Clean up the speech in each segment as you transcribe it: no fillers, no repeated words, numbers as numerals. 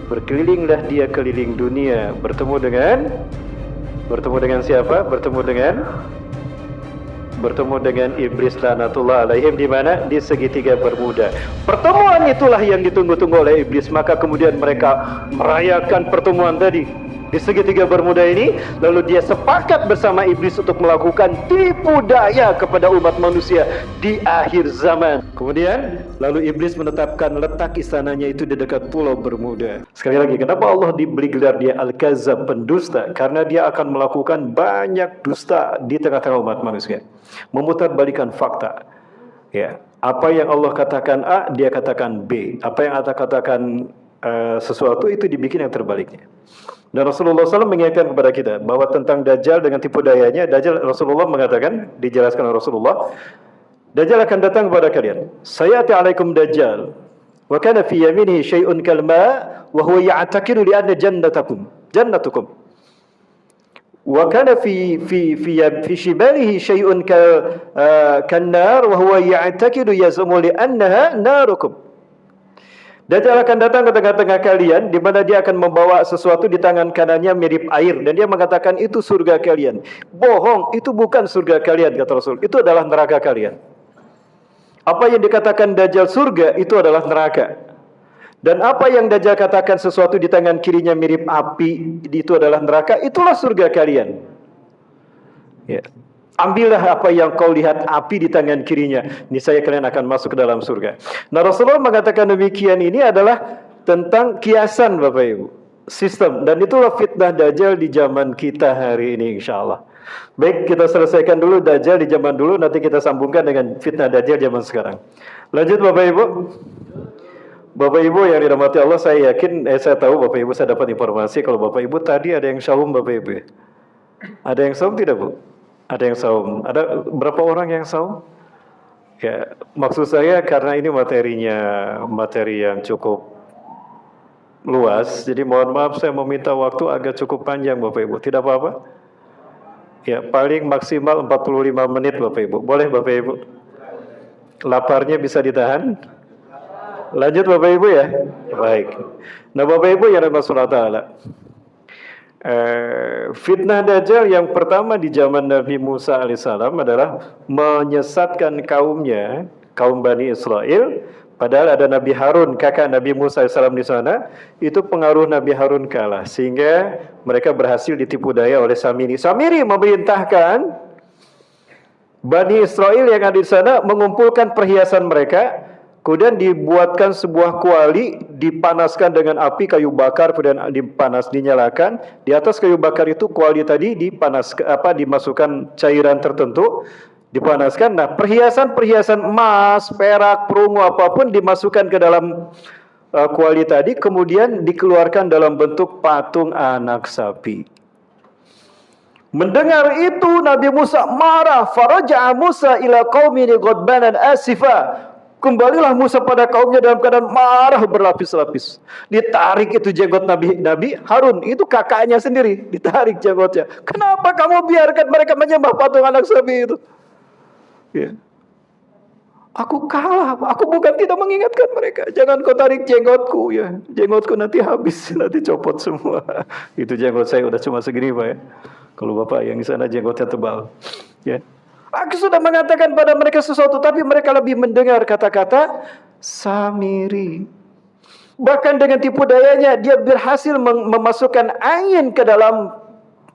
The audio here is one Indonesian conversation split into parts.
Berkelilinglah dia keliling dunia, bertemu dengan siapa? Bertemu dengan iblis laknatullah alaihim. Di mana? Di segitiga Bermuda. Pertemuan itulah yang ditunggu-tunggu oleh iblis. Maka kemudian mereka merayakan pertemuan tadi di segitiga Bermuda ini, lalu dia sepakat bersama iblis untuk melakukan tipu daya kepada umat manusia di akhir zaman. Kemudian lalu iblis menetapkan letak istananya itu di dekat pulau Bermuda. Sekali lagi, kenapa Allah diberi gelar dia Al-Kazzab, pendusta? Karena dia akan melakukan banyak dusta di tengah-tengah umat manusia, memutarbalikan fakta. Ya, apa yang Allah katakan A, dia katakan B. Apa yang Allah katakan sesuatu, itu dibikin yang terbaliknya. Dan Rasulullah SAW mengingatkan kepada kita bahwa tentang Dajjal dengan tipu dayanya, Dajjal, Rasulullah mengatakan, dijelaskan oleh Rasulullah, Dajjal akan datang kepada kalian. Sayati alaikum Dajjal, wa kana fi yaminihi syai'un kalma, wa huwa ya'taqidu li anna jannatukum. Wa kana fi shibalihi syai'un kan-nar, wa huwa ya'taqidu yaz'umu li annaha narukum. Dajjal akan datang ke tengah-tengah kalian, di mana dia akan membawa sesuatu di tangan kanannya mirip air, dan dia mengatakan itu surga kalian. Bohong, itu bukan surga kalian, kata Rasul. Itu adalah neraka kalian. Apa yang dikatakan Dajjal surga, itu adalah neraka. Dan apa yang Dajjal katakan sesuatu di tangan kirinya mirip api, itu adalah neraka, itulah surga kalian. Ya. Ambillah apa yang kau lihat api di tangan kirinya, niscaya kalian akan masuk ke dalam surga. Nah, Rasulullah mengatakan demikian, ini adalah tentang kiasan Bapak Ibu, sistem, dan itulah fitnah Dajjal di zaman kita hari ini, insyaallah. Baik, kita selesaikan dulu Dajjal di zaman dulu, nanti kita sambungkan dengan fitnah Dajjal zaman sekarang. Lanjut Bapak Ibu. Bapak Ibu yang dirahmati Allah, saya yakin, saya tahu Bapak Ibu, saya dapat informasi kalau Bapak Ibu tadi ada yang saum Bapak Ibu. Ada yang saum tidak Bu? Ada yang saum. Ada berapa orang yang saum? Ya, maksud saya karena ini materi yang cukup luas, jadi mohon maaf saya meminta waktu agak cukup panjang Bapak Ibu. Tidak apa-apa? Ya, paling maksimal 45 menit Bapak Ibu. Boleh Bapak Ibu? Laparnya bisa ditahan? Lanjut Bapak Ibu ya. Baik. Nah Bapak Ibu yang dirahmati Allah Ta'ala, fitnah Dajjal yang pertama di zaman Nabi Musa alaihissalam adalah menyesatkan kaumnya, kaum Bani Israel. Padahal ada Nabi Harun, kakak Nabi Musa alaihissalam di sana. Itu pengaruh Nabi Harun kalah, sehingga mereka berhasil ditipu daya oleh Samiri. Samiri memerintahkan Bani Israel yang ada di sana mengumpulkan perhiasan mereka. Kemudian dibuatkan sebuah kuali, dipanaskan dengan api kayu bakar, kemudian dinyalakan. Di atas kayu bakar itu kuali tadi dimasukkan cairan tertentu, dipanaskan. Nah, perhiasan emas, perak, perunggu apapun dimasukkan ke dalam kuali tadi, kemudian dikeluarkan dalam bentuk patung anak sapi. Mendengar itu Nabi Musa marah. Faraja'a Musa ila qaumihi ghadbanan asifa. Kembalilah Musa pada kaumnya dalam keadaan marah berlapis-lapis. Ditarik itu jenggot Nabi Harun, itu kakaknya sendiri, ditarik jenggotnya. Kenapa kamu biarkan mereka menyembah patung anak sapi itu? Ya. Aku kalah, aku bukan tidak mengingatkan mereka. Jangan kau tarik jenggotku ya. Jenggotku nanti habis, nanti copot semua. Itu jenggot saya udah cuma segini Pak ya. Kalau Bapak yang di sana jenggotnya tebal. Ya. Aku sudah mengatakan pada mereka sesuatu, tapi mereka lebih mendengar kata-kata Samiri. Bahkan dengan tipu dayanya, dia berhasil memasukkan angin ke dalam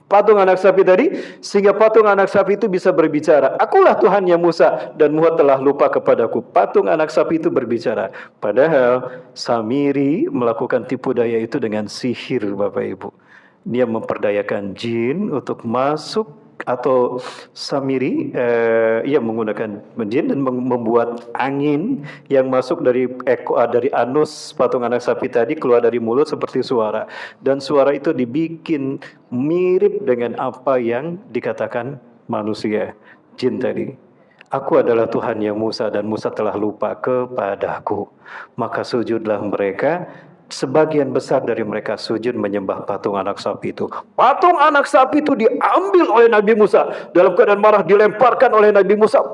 patung anak sapi tadi, sehingga patung anak sapi itu bisa berbicara. Akulah Tuhannya Musa, dan Musa telah lupa kepadaku. Patung anak sapi itu berbicara. Padahal Samiri melakukan tipu daya itu dengan sihir Bapak Ibu. Dia memperdayakan jin untuk masuk, atau Samiri ia menggunakan jin dan membuat angin yang masuk dari anus patung anak sapi tadi keluar dari mulut seperti suara, dan suara itu dibikin mirip dengan apa yang dikatakan manusia, jin tadi. Aku adalah Tuhan yang Musa, dan Musa telah lupa kepadaku. Maka sujudlah mereka. Sebagian besar dari mereka sujud menyembah patung anak sapi itu. Patung anak sapi itu diambil oleh Nabi Musa. Dalam keadaan marah dilemparkan oleh Nabi Musa.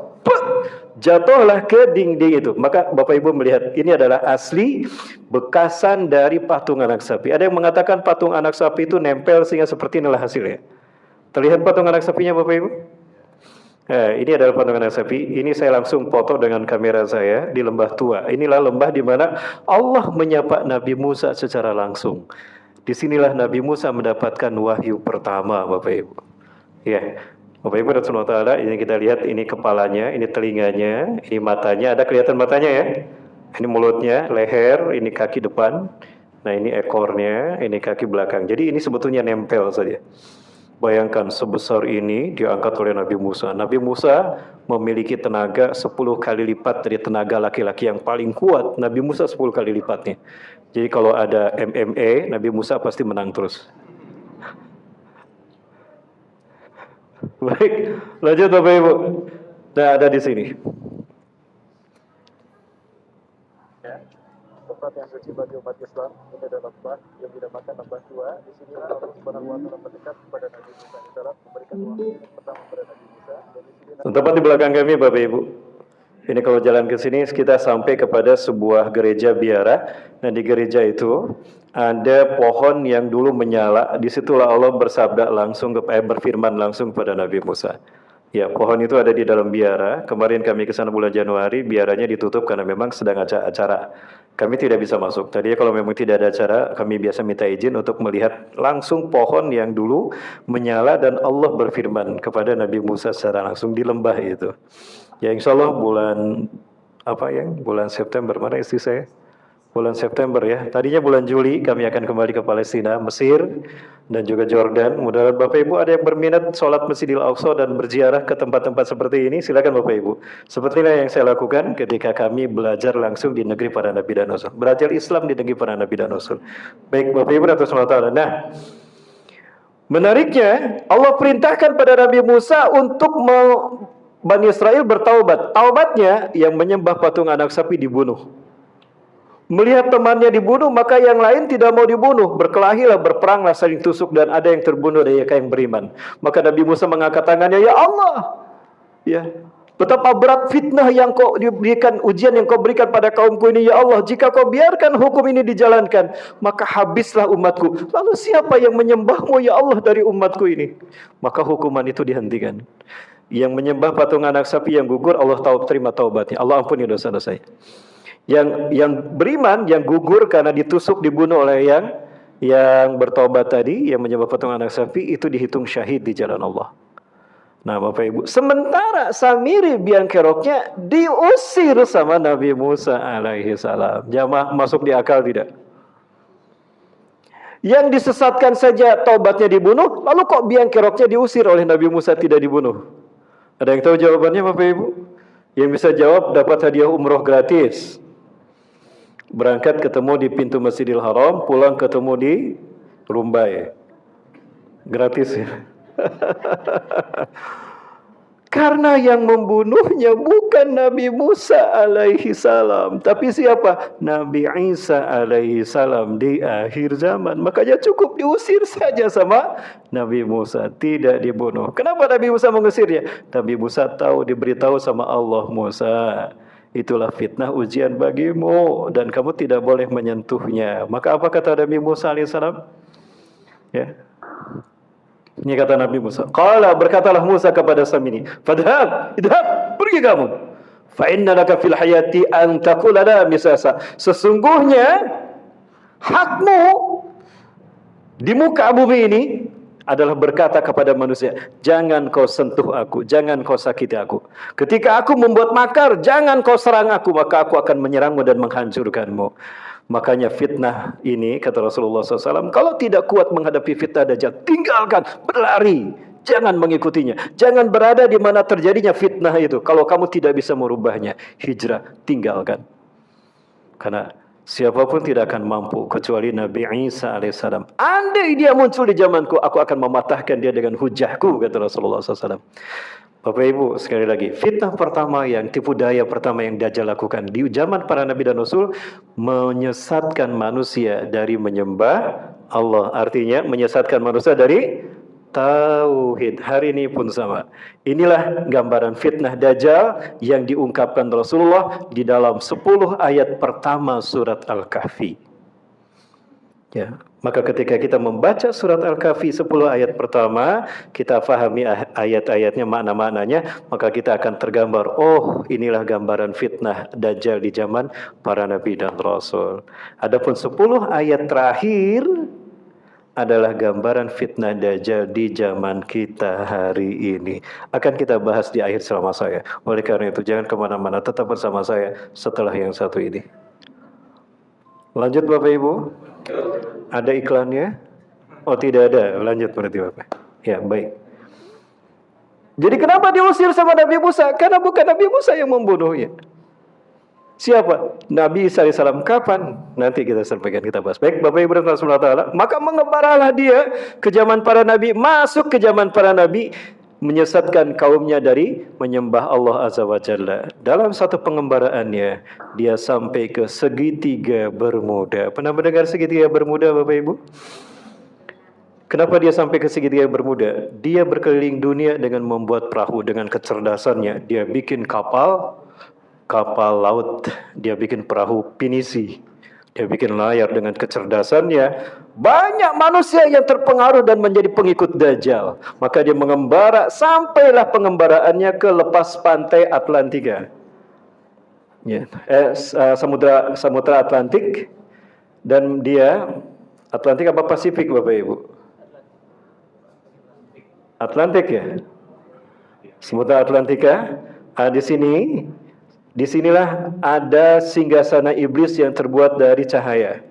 Jatuhlah ke dinding itu. Maka Bapak Ibu melihat ini adalah asli bekasan dari patung anak sapi. Ada yang mengatakan patung anak sapi itu nempel sehingga seperti inilah hasilnya. Terlihat patung anak sapinya Bapak Ibu? Nah, ini adalah patung anak sapi. Ini saya langsung foto dengan kamera saya di Lembah Tua. Inilah lembah di mana Allah menyapa Nabi Musa secara langsung. Disinilah Nabi Musa mendapatkan wahyu pertama Bapak Ibu. Ya. Bapak Ibu Rasulullah Ta'ala, ini kita lihat, ini kepalanya, ini telinganya, ini matanya, ada kelihatan matanya ya? Ini mulutnya, leher, ini kaki depan, nah ini ekornya, ini kaki belakang. Jadi ini sebetulnya nempel saja. Bayangkan sebesar ini diangkat oleh Nabi Musa. Nabi Musa memiliki tenaga 10 kali lipat dari tenaga laki-laki yang paling kuat. Nabi Musa 10 kali lipatnya. Jadi kalau ada MMA, Nabi Musa pasti menang terus. Baik, lanjut Bapak Ibu. Nah, ada di sini. Ya, tempat yang suci bagi umat Islam, ini adalah lembah yang dinamakan Lembah Tua. Di sinilah Allah Subhanahu wa taala mendekat kepada Nabi Musa alaihissalam, memberikan wahyu pertama kepada Nabi Musa. Tempat di belakang kami Bapak Ibu. Ini kalau jalan ke sini kita sampai kepada sebuah gereja biara. Nah, di gereja itu ada pohon yang dulu menyala. Disitulah Allah bersabda langsung berfirman langsung kepada Nabi Musa. Ya, pohon itu ada di dalam biara. Kemarin kami ke sana bulan Januari, biaranya ditutup karena memang sedang ada acara. Kami tidak bisa masuk. Tadinya kalau memang tidak ada acara, kami biasa minta izin untuk melihat langsung pohon yang dulu menyala dan Allah berfirman kepada Nabi Musa secara langsung di lembah itu. Ya, insya Allah bulan September, mana istri saya? Bulan September ya. Tadinya bulan Juli kami akan kembali ke Palestina, Mesir, dan juga Jordan. Mudah-mudahan Bapak Ibu ada yang berminat sholat Masjidil Aqsa dan berziarah ke tempat-tempat seperti ini, silakan Bapak Ibu. Sepertilah yang saya lakukan ketika kami belajar langsung di negeri para Nabi dan Rasul. Belajar Islam di negeri para Nabi dan Rasul. Baik Bapak Ibu dan Rasulullah. Nah, menariknya Allah perintahkan pada Nabi Musa untuk Bani Israel bertaubat. Taubatnya yang menyembah patung anak sapi dibunuh. Melihat temannya dibunuh, maka yang lain tidak mau dibunuh. Berkelahilah, berperanglah, saling tusuk, dan ada yang terbunuh dari mereka yang beriman. Maka Nabi Musa mengangkat tangannya, ya Allah, ya, betapa berat fitnah yang kau diberikan, ujian yang kau berikan pada kaumku ini, ya Allah. Jika kau biarkan hukum ini dijalankan, maka habislah umatku. Lalu siapa yang menyembahmu, ya Allah, dari umatku ini? Maka hukuman itu dihentikan. Yang menyembah patung anak sapi yang gugur, Allah terima taubatnya. Allah ampuni dosa-dosanya. Yang beriman, yang gugur karena ditusuk, dibunuh oleh yang bertobat tadi, yang menyembah patung anak sapi, itu dihitung syahid di jalan Allah. Nah Bapak Ibu, sementara Samiri biang keroknya diusir sama Nabi Musa alaihi salam. Jamaah masuk di akal tidak? Yang disesatkan saja taubatnya dibunuh, lalu kok biang keroknya diusir oleh Nabi Musa tidak dibunuh? Ada yang tahu jawabannya Bapak Ibu? Yang bisa jawab dapat hadiah umroh gratis. Berangkat ketemu di pintu Masjidil Haram, pulang ketemu di Rumbai. Gratis ya. Karena yang membunuhnya bukan Nabi Musa alaihi salam, tapi siapa? Nabi Isa alaihi salam di akhir zaman. Makanya cukup diusir saja sama Nabi Musa, tidak dibunuh. Kenapa Nabi Musa mengusirnya? Nabi Musa tahu, diberitahu sama Allah, Musa, itulah fitnah ujian bagimu dan kamu tidak boleh menyentuhnya. Maka apa kata Nabi Musa alaihi salam? Ya. Ini kata Nabi Musa. Qala, berkatalah Musa kepada Samiri, "Fadhhab, idhab, pergi kamu. Fa inna laka fil hayati an taqula la misasa." Sesungguhnya hakmu di muka bumi ini adalah berkata kepada manusia, jangan kau sentuh aku, jangan kau sakiti aku. Ketika aku membuat makar, jangan kau serang aku, maka aku akan menyerangmu dan menghancurkanmu. Makanya fitnah ini, kata Rasulullah SAW, kalau tidak kuat menghadapi fitnah Dajjal, tinggalkan, berlari, jangan mengikutinya. Jangan berada di mana terjadinya fitnah itu. Kalau kamu tidak bisa merubahnya, hijrah, tinggalkan. Karena siapapun tidak akan mampu kecuali Nabi Isa alaihissalam. Andai dia muncul di zamanku, aku akan mematahkan dia dengan hujahku, kata Rasulullah SAW. Bapak Ibu, sekali lagi, fitnah pertama yang tipu daya pertama yang Dajjal lakukan di zaman para Nabi dan Rasul, menyesatkan manusia dari menyembah Allah. Artinya menyesatkan manusia dari Tauhid. Hari ini pun sama. Inilah gambaran fitnah Dajjal yang diungkapkan Rasulullah di dalam 10 ayat pertama surat Al-Kahfi. Ya, maka ketika kita membaca surat Al-Kahfi 10 ayat pertama, kita fahami ayat-ayatnya, makna-maknanya, maka kita akan tergambar, oh inilah gambaran fitnah Dajjal di zaman para nabi dan rasul. Adapun 10 ayat terakhir adalah gambaran fitnah Dajjal di zaman kita hari ini. Akan kita bahas di akhir selama saya. Oleh karena itu, jangan kemana-mana, tetap bersama saya setelah yang satu ini. Lanjut Bapak Ibu. Ada iklannya? Oh tidak ada, lanjut berarti Bapak. Ya baik. Jadi kenapa diusir sama Nabi Musa? Karena bukan Nabi Musa yang membunuhnya. Siapa? Nabi Isa AS. Kapan? Nanti kita sampaikan, kita bahas. Baik Bapak Ibu dan Rasulullah, maka mengembaralah dia ke zaman para nabi, masuk ke zaman para nabi, menyesatkan kaumnya dari menyembah Allah Azza wa Jalla. Dalam satu pengembaraannya, dia sampai ke segitiga Bermuda. Pernah mendengar segitiga Bermuda Bapak Ibu? Kenapa dia sampai ke segitiga Bermuda? Dia berkeliling dunia dengan membuat perahu dengan kecerdasannya. Dia bikin kapal laut, dia bikin perahu pinisi, dia bikin layar dengan kecerdasannya. Banyak manusia yang terpengaruh dan menjadi pengikut Dajjal. Maka dia mengembara, sampailah pengembaraannya ke lepas pantai Atlantika, ya, Samudra Atlantik. Dan dia Atlantik apa Pasifik Bapak Ibu? Atlantik ya, Samudra Atlantika. Disinilah ada singgasana iblis yang terbuat dari cahaya.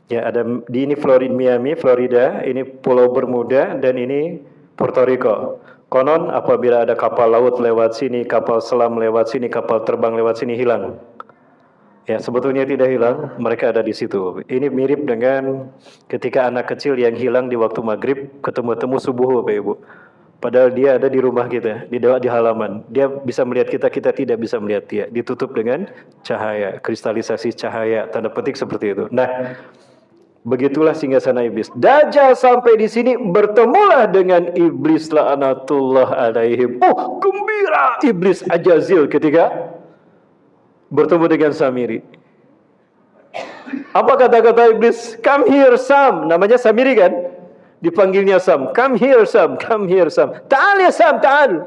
Ya, ada di ini Miami, Florida, ini Pulau Bermuda, dan ini Puerto Rico. Konon apabila ada kapal laut lewat sini, kapal selam lewat sini, kapal terbang lewat sini, hilang. Ya, sebetulnya tidak hilang, mereka ada di situ. Ini mirip dengan ketika anak kecil yang hilang di waktu maghrib ketemu subuh Bapak Ibu. Padahal dia ada di rumah kita, di halaman. Dia bisa melihat kita, kita tidak bisa melihat dia. Ditutup dengan cahaya, kristalisasi cahaya, tanda petik seperti itu. Nah, begitulah singgasana iblis. Dajjal sampai di sini, bertemulah dengan iblis la'natullah alaihim. Oh, gembira iblis Ajazil ketika bertemu dengan Samiri. Apa kata-kata iblis? Come here Sam, namanya Samiri kan? Dipanggilnya Sam. Come here Sam, come here Sam. Ta'al ya Sam, ta'al.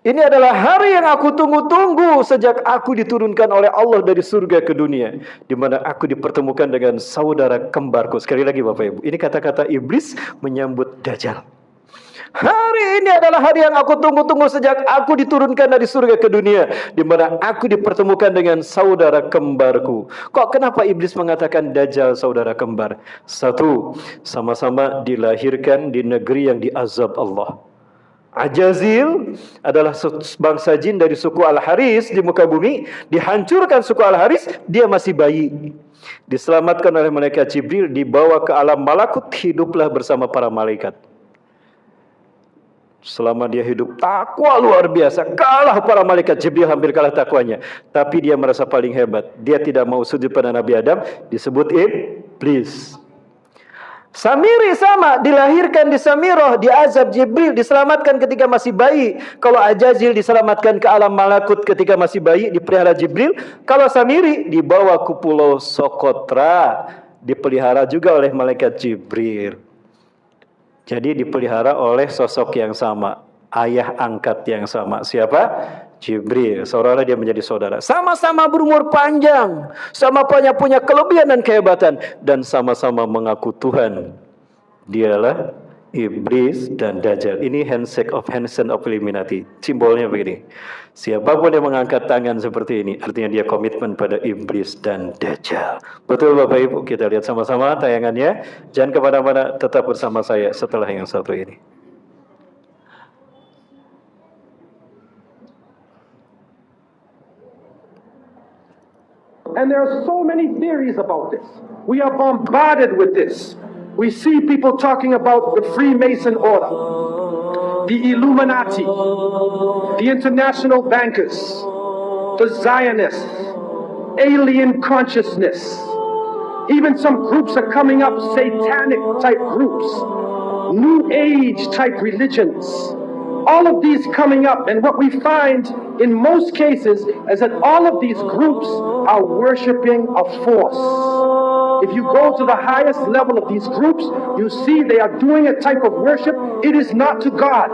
Ini adalah hari yang aku tunggu-tunggu sejak aku diturunkan oleh Allah dari surga ke dunia, di mana aku dipertemukan dengan saudara kembarku. Sekali lagi Bapak Ibu, ini kata-kata iblis menyambut Dajjal. Hari ini adalah hari yang aku tunggu-tunggu sejak aku diturunkan dari surga ke dunia, di mana aku dipertemukan dengan saudara kembarku. Kok kenapa iblis mengatakan Dajjal saudara kembar? Satu, sama-sama dilahirkan di negeri yang diazab Allah. Ajazil adalah bangsa jin dari suku Al-Haris di muka bumi. Dihancurkan suku Al-Haris, dia masih bayi. Diselamatkan oleh malaikat Jibril, dibawa ke alam malakut, hiduplah bersama para malaikat. Selama dia hidup takwa luar biasa, kalah para malaikat. Jibril hampir kalah takwanya, tapi dia merasa paling hebat. Dia tidak mau sujud pada Nabi Adam, disebut iblis. Samiri sama, dilahirkan di Samirah, diazab Jibril, diselamatkan ketika masih bayi. Kalau Ajazil diselamatkan ke alam malakut ketika masih bayi, dipelihara Jibril. Kalau Samiri dibawa ke pulau Sokotra, dipelihara juga oleh malaikat Jibril. Jadi dipelihara oleh sosok yang sama, ayah angkat yang sama. Siapa? Jibril. Seolah-olah dia menjadi saudara. Sama-sama berumur panjang, sama-sama punya kelebihan dan kehebatan, dan sama-sama mengaku Tuhan. Dialah iblis dan Dajjal. Ini handshake of Illuminati. Simbolnya begini. Siapapun yang mengangkat tangan seperti ini, artinya dia komitmen pada iblis dan Dajjal. Betul Bapak Ibu, kita lihat sama-sama tayangannya. Jangan kemana-mana, tetap bersama saya setelah yang satu ini. And there are so many theories about this. We are bombarded with this. We see people talking about the Freemason order, the Illuminati, the international bankers, the Zionists, alien consciousness, Even some groups are coming up, satanic type groups, New Age type religions. All of these coming up, and what we find in most cases is that all of these groups are worshiping a force. If you go to the highest level of these groups, you see they are doing a type of worship. It is not to God.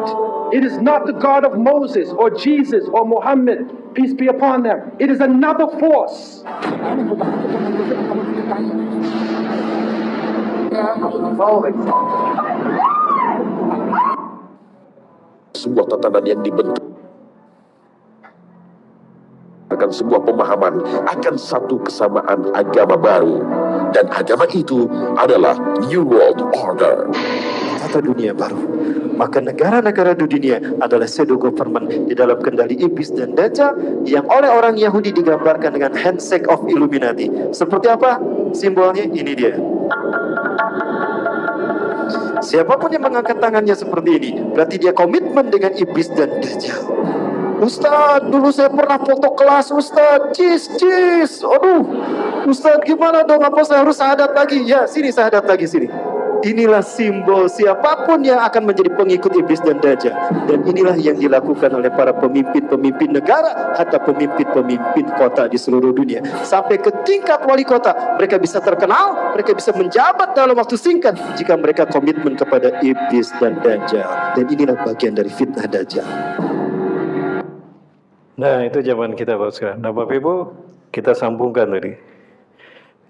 It is not the God of Moses or Jesus or Muhammad, peace be upon them. It is another force. Sebuah tatanan yang dibentuk akan sebuah pemahaman akan satu kesamaan agama baru, dan agama itu adalah New World Order, tata dunia baru. Maka negara-negara di dunia adalah pseudo government di dalam kendali iblis dan dajjal yang oleh orang Yahudi digambarkan dengan handshake of Illuminati. Seperti apa simbolnya? Ini dia. Siapapun yang mengangkat tangannya seperti ini, berarti dia komitmen dengan iblis dan dajjal. Ustadz, dulu saya pernah foto kelas Ustadz, cis. Aduh, Ustadz gimana dong, apa saya harus syahadat lagi? Ya, sini syahadat lagi, sini. Inilah simbol siapapun yang akan menjadi pengikut iblis dan dajjal. Dan inilah yang dilakukan oleh para pemimpin-pemimpin negara atau pemimpin-pemimpin kota di seluruh dunia. Sampai ke tingkat wali kota, mereka bisa terkenal, mereka bisa menjabat dalam waktu singkat jika mereka komitmen kepada iblis dan dajjal. Dan inilah bagian dari fitnah dajjal. Nah, itu zaman kita Bapak sekarang. Nah, Bapak Ibu, kita sambungkan tadi.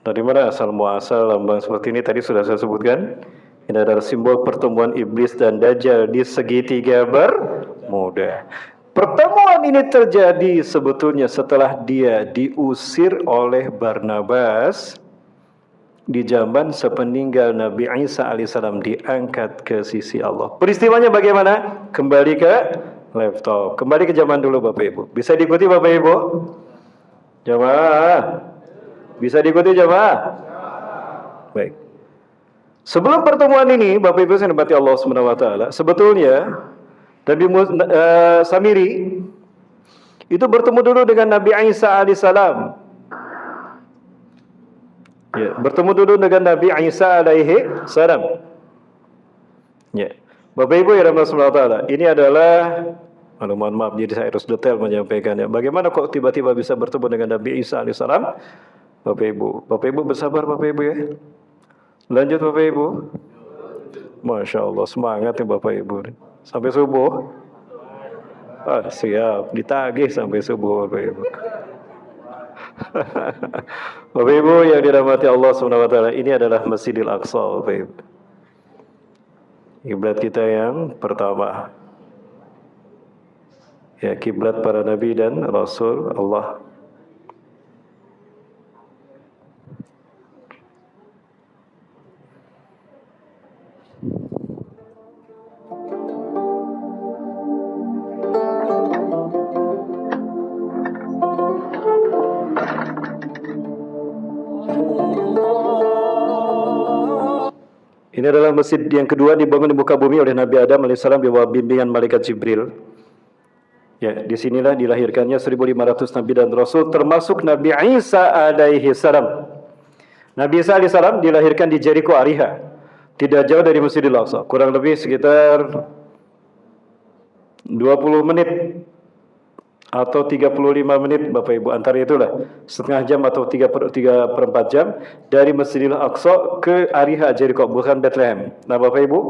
Dari mana asal muasal lambang seperti ini tadi sudah saya sebutkan. Ini adalah simbol pertemuan iblis dan dajjal di segitiga bermuda. Pertemuan ini terjadi sebetulnya setelah dia diusir oleh Barnabas di zaman sepeninggal Nabi Isa alaihissalam diangkat ke sisi Allah. Peristiwanya bagaimana? Kembali ke laptop. Kembali ke zaman dulu Bapak Ibu. Bisa diikuti Bapak Ibu? Jamaah. Bisa diikuti jamaah? Baik. Sebelum pertemuan ini, Bapak Ibu yang dirahmati Allah Subhanahu wa taala, sebetulnya Nabi Samiri itu bertemu dulu dengan Nabi Isa alaihissalam. Ya, bertemu dulu dengan Nabi Isa alaihi salam. Ya. Bapak Ibu yang dirahmati Allah taala, ini adalah mohon maaf jadi saya harus detail menyampaikannya. Bagaimana kok tiba-tiba bisa bertemu dengan Nabi Isa alaihissalam? Bapak Ibu bersabar Bapak Ibu ya. Lanjut Bapak Ibu. Masya Allah semangat ya Bapak Ibu. Sampai subuh. Ah, siap ditagih sampai subuh Bapak Ibu. Bapak Ibu yang dirahmati Allah Subhanahu wa taala, ini adalah Masjidil Aqsa Bapak Ibu. Kiblat kita yang pertama. Ya, kiblat para nabi dan rasul Allah. Ini adalah masjid yang kedua dibangun di muka bumi oleh Nabi Adam alaihissalam di bawah bimbingan malaikat Jibril. Ya, disinilah dilahirkannya 1.500 Nabi dan Rasul, termasuk Nabi Isa alaihi salam. Nabi Isa alaihi salam dilahirkan di Jericho Ariha, tidak jauh dari Masjidil Aqsa, kurang lebih sekitar 20 menit atau 35 menit Bapak Ibu, antara itulah setengah jam atau 3/4 jam dari Masjidil Aqsa ke Ariha Jericho, bukan Bethlehem. Nah Bapak Ibu,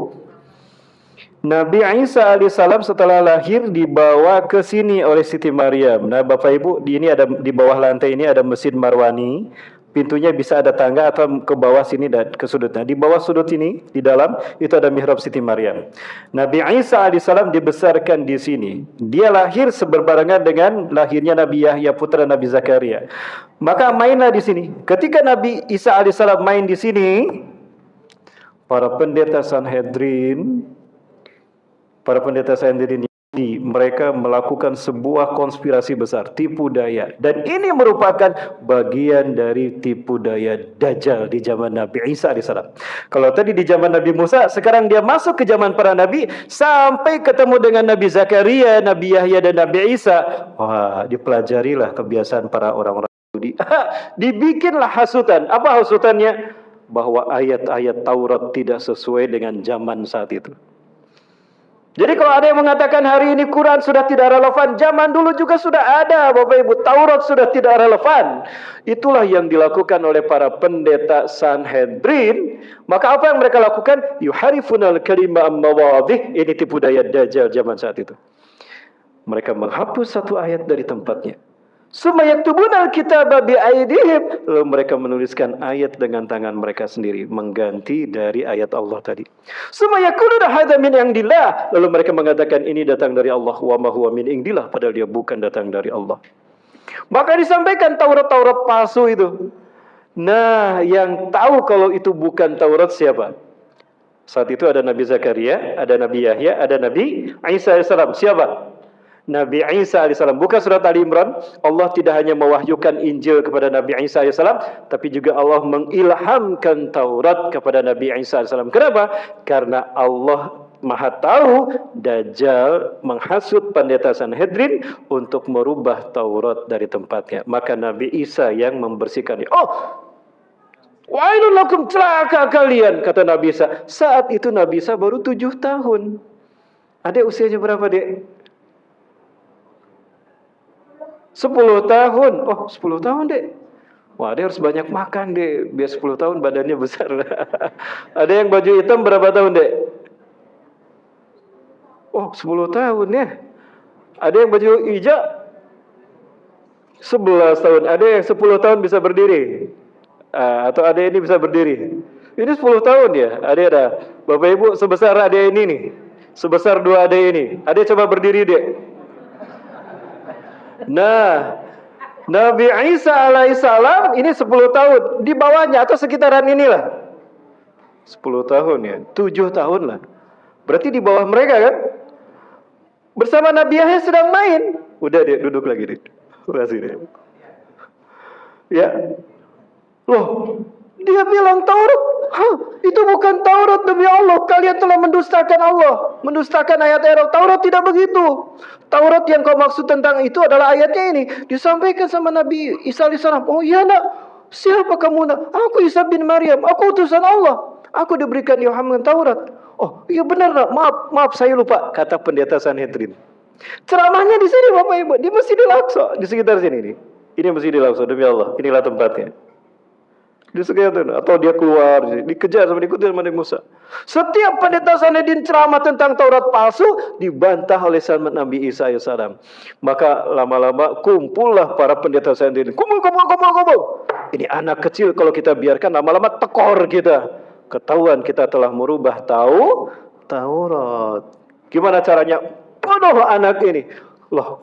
Nabi Isa alaihissalam setelah lahir dibawa ke sini oleh Siti Maryam. Nah Bapak Ibu, ini ada di bawah lantai ini ada Masjid Marwani. Pintunya bisa ada tangga atau ke bawah sini dan ke sudutnya. Di bawah sudut ini, di dalam, itu ada mihrab Siti Maryam. Nabi Isa alaihissalam dibesarkan di sini. Dia lahir seberbarengan dengan lahirnya Nabi Yahya putra Nabi Zakaria. Maka mainlah di sini. Ketika Nabi Isa alaihissalam main di sini, para pendeta Sanhedrin mereka melakukan sebuah konspirasi besar, tipu daya, dan ini merupakan bagian dari tipu daya Dajjal di zaman Nabi Isa alaihissalam. Kalau tadi di zaman Nabi Musa, sekarang dia masuk ke zaman para nabi sampai ketemu dengan Nabi Zakaria, Nabi Yahya dan Nabi Isa. Wah, dipelajarilah kebiasaan para orang-orang Dibikinlah hasutan. Apa hasutannya? Bahwa ayat-ayat Taurat tidak sesuai dengan zaman saat itu. Jadi kalau ada yang mengatakan hari ini Quran sudah tidak relevan, zaman dulu juga sudah ada, Bapak Ibu. Taurat sudah tidak relevan. Itulah yang dilakukan oleh para pendeta Sanhedrin. Maka apa yang mereka lakukan? Yuharifunal kalima am-mawadih. Ini tipu daya Dajjal zaman saat itu. Mereka menghapus satu ayat dari tempatnya. Summa yaktubuna al-kitaba bi'aidihim. Lalu mereka menuliskan ayat dengan tangan mereka sendiri, mengganti dari ayat Allah tadi. Summa yaquluna hadza min indillah. Lalu mereka mengatakan ini datang dari Allah, wa ma huwa min indillah, padahal dia bukan datang dari Allah. Maka disampaikan Taurat-Taurat palsu itu. Nah, yang tahu kalau itu bukan Taurat siapa? Saat itu ada Nabi Zakaria, ada Nabi Yahya, ada Nabi Isa alaihissalam. Siapa? Nabi Isa alaihissalam. Bukan surat Ali Imran. Allah tidak hanya mewahyukan Injil kepada Nabi Isa alaihissalam, tapi juga Allah mengilhamkan Taurat kepada Nabi Isa alaihissalam. Kenapa? Karena Allah Maha tahu Dajjal menghasut pendeta Sanhedrin untuk merubah Taurat dari tempatnya. Maka Nabi Isa yang membersihkannya. Oh, wailun lakum, celaka kalian, kata Nabi Isa. Saat itu Nabi Isa baru 7 tahun. Adek usianya berapa, Dek? 10 tahun. Oh, 10 tahun, Dek. Wah, dia harus banyak makan, Dek. Biar 10 tahun badannya besar. Ada yang baju hitam berapa tahun, Dek? Oh, 10 tahun ya. Ada yang baju hijau 11 tahun. Ada yang 10 tahun bisa berdiri. Atau ada ini bisa berdiri. Ini 10 tahun ya. Ada. Bapak Ibu sebesar ada ini nih. Sebesar 2 ada ini. Ada coba berdiri, Dek. Nah, Nabi Isa alaihissalam ini 10 tahun. Di bawahnya atau sekitaran inilah 10 tahun ya, 7 tahun lah. Berarti di bawah mereka kan. Bersama Nabi Yahya sedang main. Udah, Dek, duduk lagi, Dek. Makasih, Dek. Ya. Loh, dia bilang Taurat. Itu bukan Taurat, demi Allah. Kalian telah mendustakan Allah, mendustakan ayat-ayat Taurat. Tidak begitu. Taurat yang kau maksud tentang itu adalah ayatnya ini. Disampaikan sama Nabi Isa alaihissalam. Oh iya, nak. Siapa kamu, nak? Aku Isa bin Maryam. Aku utusan Allah. Aku diberikan ilham dengan Taurat. Oh iya benar, nak. Maaf saya lupa, kata pendeta Sanhedrin. Ceramahnya di sini, Bapak Ibu, di Masjidil Aqsa, di sekitar sini nih. Ini Masjidil Aqsa, demi Allah. Inilah tempatnya. Di sekitar, atau dia keluar, dikejar sama diikuti sama Nabi Musa. Setiap pendeta Sanhedrin ceramah tentang Taurat palsu dibantah oleh Nabi Isa alaihissalam. Maka lama-lama kumpullah para pendeta Sanhedrin. Kumpul. Ini anak kecil kalau kita biarkan lama-lama tekor kita. Ketahuan kita telah merubah Taurat. Gimana caranya? Bodoh anak ini. Loh,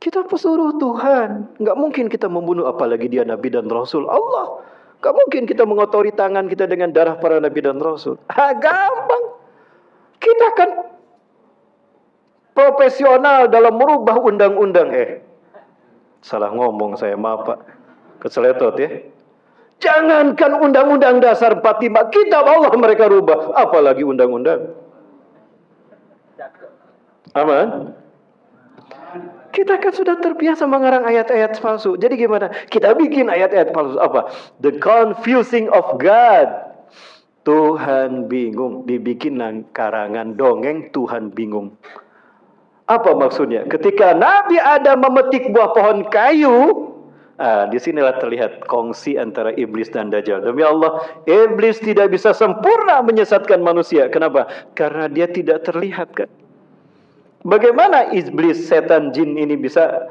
kita pesuruh Tuhan. Nggak mungkin kita membunuh, apalagi dia Nabi dan Rasul Allah. Gak mungkin kita mengotori tangan kita dengan darah para Nabi dan Rasul. Gampang. Kita kan profesional dalam merubah undang-undang. Salah ngomong saya, maaf Pak. Keseletot ya. Jangankan undang-undang dasar 45, kitab Allah mereka rubah. Apalagi undang-undang. Aman? Kita kan sudah terbiasa mengarang ayat-ayat palsu. Jadi gimana? Kita bikin ayat-ayat palsu. Apa? The confusing of God. Tuhan bingung. Dibikin karangan dongeng Tuhan bingung. Apa maksudnya? Ketika Nabi Adam memetik buah pohon kayu, disinilah terlihat kongsi antara iblis dan Dajjal. Demi Allah, iblis tidak bisa sempurna menyesatkan manusia. Kenapa? Karena dia tidak terlihat kan. Bagaimana iblis, setan, jin ini bisa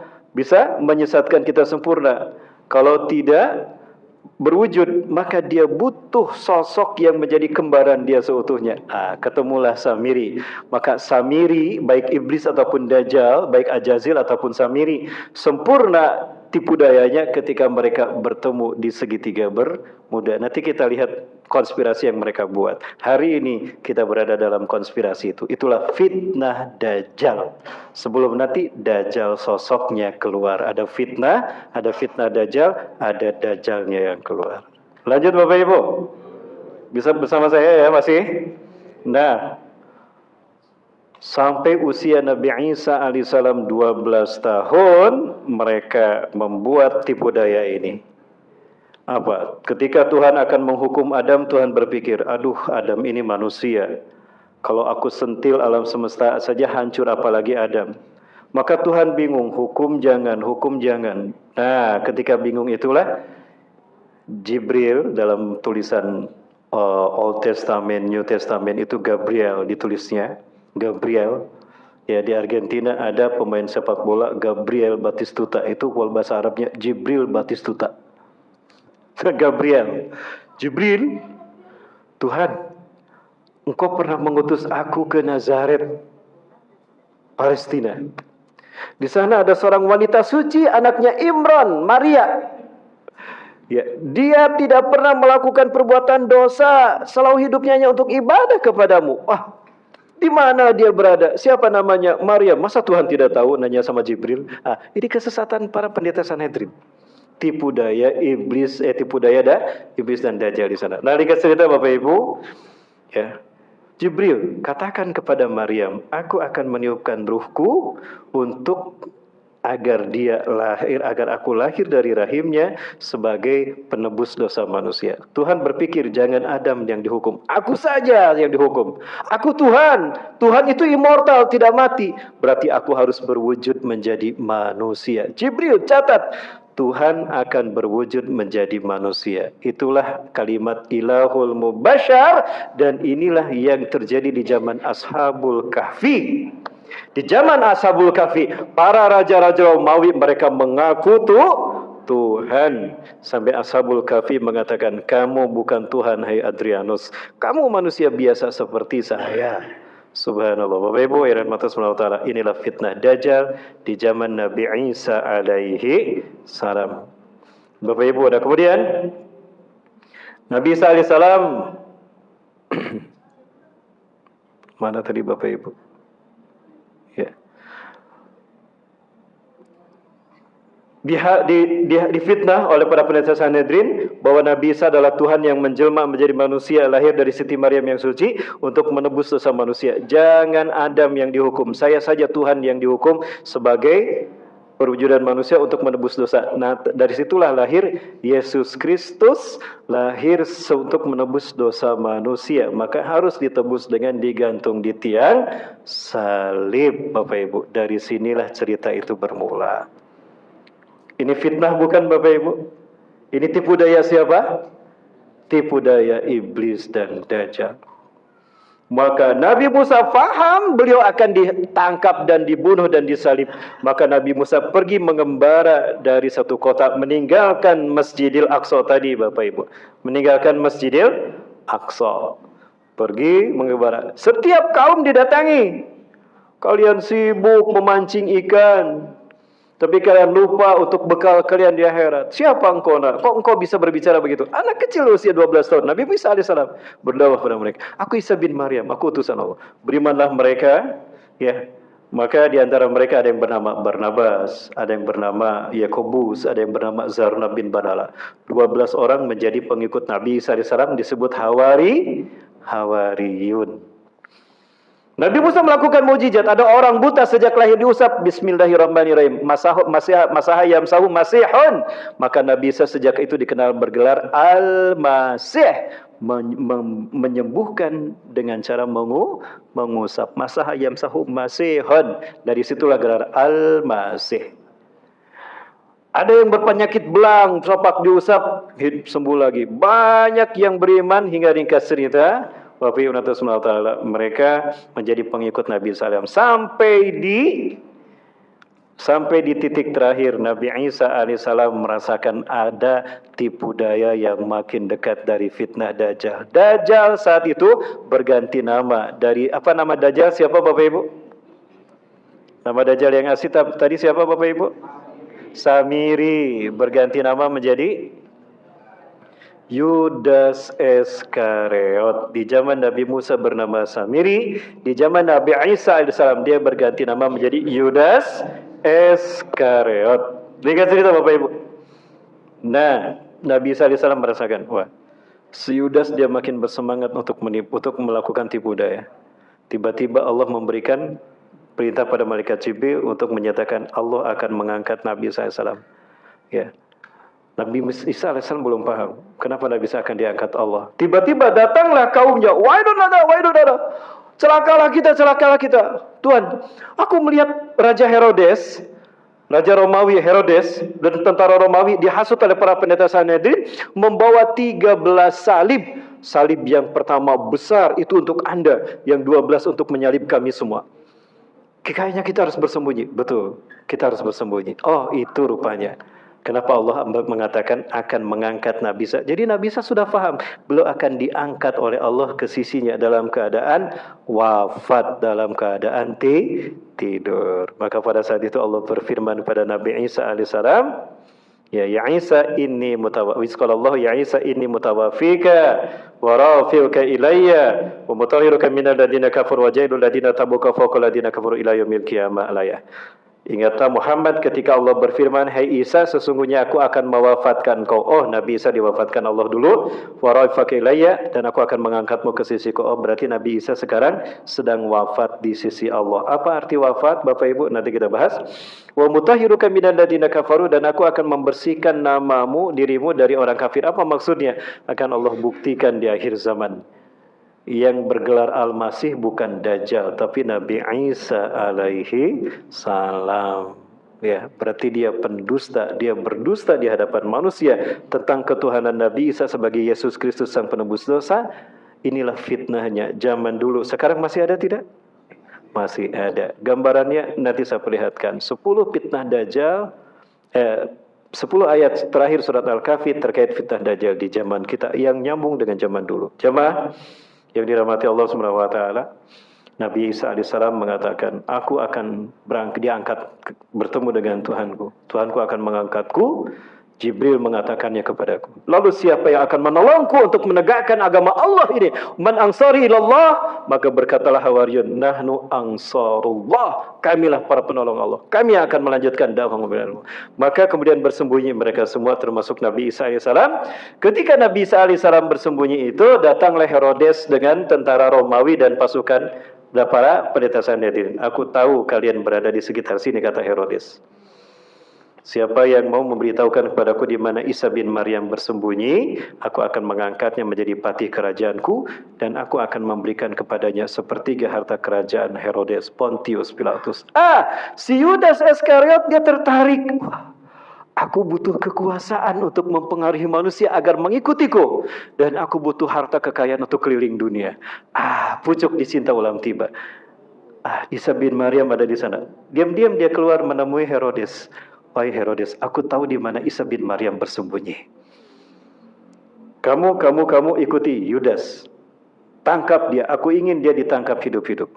menyesatkan kita sempurna? Kalau tidak berwujud, maka dia butuh sosok yang menjadi kembaran dia seutuhnya. Ketemulah Samiri. Maka Samiri, baik iblis ataupun Dajjal, baik Ajazil ataupun Samiri, sempurna tipu dayanya ketika mereka bertemu di segitiga bermuda. Nanti kita lihat konspirasi yang mereka buat. Hari ini kita berada dalam konspirasi itu. Itulah fitnah Dajjal. Sebelum nanti Dajjal sosoknya keluar. Ada fitnah Dajjal, ada Dajjalnya yang keluar. Lanjut Bapak Ibu. Bisa bersama saya ya masih? Nah, Sampai usia Nabi Isa alaihissalam 12 tahun, mereka membuat tipu daya ini. Apa? Ketika Tuhan akan menghukum Adam, Tuhan berpikir, aduh Adam ini manusia. Kalau aku sentil alam semesta saja hancur, apalagi Adam. Maka Tuhan bingung, hukum jangan. Nah, ketika bingung itulah Jibril dalam tulisan Old Testament, New Testament itu Gabriel ditulisnya. Gabriel, ya di Argentina ada pemain sepak bola Gabriel Batistuta, itu kalau bahasa Arabnya Jibril Batistuta. Gabriel, Jibril, Tuhan, Engkau pernah mengutus aku ke Nazaret, Palestina. Di sana ada seorang wanita suci, anaknya Imran, Maria. Ya, dia tidak pernah melakukan perbuatan dosa, selalu hidupnya hanya untuk ibadah kepadamu. Di mana dia berada? Siapa namanya? Maryam. Masa Tuhan tidak tahu? Nanya sama Jibril. Ini kesesatan para pendeta Sanhedrin. Tipu daya iblis, iblis dan Dajjal di sana. Nah, lihat cerita Bapak Ibu. Ya, Jibril katakan kepada Maryam, aku akan meniupkan ruhku untuk agar aku lahir dari rahimnya sebagai penebus dosa manusia. Tuhan berpikir jangan Adam yang dihukum, aku saja yang dihukum. Aku Tuhan itu immortal, tidak mati. Berarti aku harus berwujud menjadi manusia. Jibril catat, Tuhan akan berwujud menjadi manusia. Itulah kalimat ilahul mubasyar, dan inilah yang terjadi di zaman Ashabul Kahfi. Di zaman Ashabul Kahfi, para raja-raja Romawi mereka mengaku Tuhan. Sampai Ashabul Kahfi mengatakan, kamu bukan Tuhan, hai Adrianus. Kamu manusia biasa seperti saya. Subhanallah. Bapak Ibu yang dirahmati Allah, inilah fitnah Dajjal di zaman Nabi Isa alaihi salam. Bapak Ibu, ada kemudian Nabi Isa alaihi salam. Mana tadi Bapak Ibu? Ya. Difitnah oleh para pendeta Sanhedrin bahwa Nabi Isa adalah Tuhan yang menjelma menjadi manusia, lahir dari Siti Maryam yang suci untuk menebus dosa manusia. Jangan Adam yang dihukum, saya saja Tuhan yang dihukum sebagai perwujudan manusia untuk menebus dosa. Nah, dari situlah lahir Yesus Kristus, lahir untuk menebus dosa manusia. Maka harus ditebus dengan digantung di tiang salib, Bapak Ibu. Dari sinilah cerita itu bermula. Ini fitnah bukan Bapak Ibu? Ini tipu daya siapa? Tipu daya iblis dan Dajjal. Maka Nabi Musa faham beliau akan ditangkap dan dibunuh dan disalib. Maka Nabi Musa pergi mengembara dari satu kota, meninggalkan Masjidil Aqsa tadi Bapak Ibu. Meninggalkan Masjidil Aqsa. Pergi mengembara. Setiap kaum didatangi. Kalian sibuk memancing ikan, tapi kalian lupa untuk bekal kalian di akhirat. Siapa engkau nak? Kok engkau bisa berbicara begitu? Anak kecil usia 12 tahun. Nabi Isa alaihissalam berdakwah pada mereka. Aku Isa bin Maryam, aku utusan Allah. Berimanlah mereka, ya. Maka di antara mereka ada yang bernama Barnabas, ada yang bernama Yakobus, ada yang bernama Zarna bin Banala. 12 orang menjadi pengikut Nabi Isa alaihissalam, disebut Hawariyun. Nabi Musa melakukan mukjizat. Ada orang buta sejak lahir diusap. Bismillahirrahmanirrahim. Masaha yamsahu masihun. Maka Nabi Isa sejak itu dikenal bergelar Al-Masih. Menyembuhkan dengan cara mengusap. Masaha yamsahu masihun. Dari situlah gelar Al-Masih. Ada yang berpenyakit belang, sepak diusap, hidup sembuh lagi. Banyak yang beriman hingga ringkas cerita. Bapak Ibu SWT, mereka menjadi pengikut Nabi SAW sampai di titik terakhir Nabi Isa alaihissalam merasakan ada tipu daya yang makin dekat dari fitnah Dajjal. Dajjal saat itu berganti nama dari apa nama Dajjal? Siapa Bapak Ibu? Nama Dajjal yang asli tadi siapa Bapak Ibu? Samiri, berganti nama menjadi Yudas Iskariot. Di zaman Nabi Musa bernama Samiri, di zaman Nabi Isa alaihissalam dia berganti nama menjadi Yudas Iskariot. Lihat cerita Bapak Ibu. Nah, Nabi Isa alaihissalam merasakan, wah, si Yudas dia makin bersemangat untuk menipu, untuk melakukan tipu daya. Tiba-tiba Allah memberikan perintah pada malaikat Jibril untuk menyatakan Allah akan mengangkat Nabi SAW. Ya. Nabi Isa AS belum paham kenapa Nabi Isa akan diangkat Allah. Tiba-tiba datanglah kaumnya, waidudada, celakalah kita. Tuhan, aku melihat Raja Herodes, Raja Romawi Herodes dan tentara Romawi dihasut oleh para pendeta Sanhedrin membawa 13 salib. Salib yang pertama besar itu untuk Anda, yang 12 untuk menyalib kami semua. Kayaknya kita harus bersembunyi. Betul, kita harus bersembunyi. Oh, itu rupanya kenapa Allah mengatakan akan mengangkat Nabi Isa. Jadi Nabi Isa sudah paham, beliau akan diangkat oleh Allah ke sisinya dalam keadaan wafat, dalam keadaan tidur. Maka pada saat itu Allah berfirman pada Nabi Isa alaihissalam, ya Isa inni mutawafika ya Isa inni mutawafika wa rafi'uka ilayya wa mutahhiruka minal ladina kafaru wa jailul ladina tabuka fawqa ladina kafaru ila yaumil qiyamah. Ingatlah Muhammad ketika Allah berfirman, hai Isa, sesungguhnya aku akan mewafatkan kau. Oh, Nabi Isa diwafatkan Allah dulu. Wa rafi'uka ilayya, dan aku akan mengangkatmu ke sisiku. Oh, berarti Nabi Isa sekarang sedang wafat di sisi Allah. Apa arti wafat, Bapak Ibu? Nanti kita bahas. Wa mutahhiruka minal ladina kafaru, dan aku akan membersihkan namamu, dirimu dari orang kafir. Apa maksudnya? Akan Allah buktikan di akhir zaman. Yang bergelar Al-Masih bukan Dajjal, tapi Nabi Isa alaihi salam. Ya, berarti dia pendusta, dia berdusta di hadapan manusia tentang ketuhanan Nabi Isa sebagai Yesus Kristus sang penebus dosa. Inilah fitnahnya zaman dulu. Sekarang masih ada tidak? Masih ada. Gambarannya nanti saya perlihatkan. 10 fitnah Dajjal, 10 ayat terakhir surat Al-Kahfi terkait fitnah Dajjal di zaman kita yang nyambung dengan zaman dulu. Jemaah yang dirahmati Allah Subhanahu wa taala, Nabi Isa alaihissalam mengatakan, aku akan diangkat bertemu dengan Tuhanku. Tuhanku akan mengangkatku. Jibril mengatakannya kepadaku. Lalu siapa yang akan menolongku untuk menegakkan agama Allah ini? Man ansari ilallah, maka berkatalah Hawariyun, nahnu ansarullah. Kamilah para penolong Allah. Kami akan melanjutkan dakwah membela. Maka kemudian bersembunyi mereka semua termasuk Nabi Isa alaihissalam. Ketika Nabi Isa alaihissalam bersembunyi itu, datanglah Herodes dengan tentara Romawi dan pasukan para pendeta Sanhedrin. Aku tahu kalian berada di sekitar sini, kata Herodes. Siapa yang mau memberitahukan kepadaku di mana Isa bin Maryam bersembunyi, aku akan mengangkatnya menjadi patih kerajaanku, dan aku akan memberikan kepadanya sepertiga harta kerajaan Herodes Pontius Pilatus. Si Yudas Iskariot dia tertarik. Wah, aku butuh kekuasaan untuk mempengaruhi manusia agar mengikutiku, dan aku butuh harta kekayaan untuk keliling dunia. Pucuk dicinta ulam tiba. Isa bin Maryam ada di sana. Diam-diam dia keluar menemui Herodes. Wahai Herodes, aku tahu di mana Isa bin Maryam bersembunyi. Kamu ikuti Yudas. Tangkap dia. Aku ingin dia ditangkap hidup-hidup.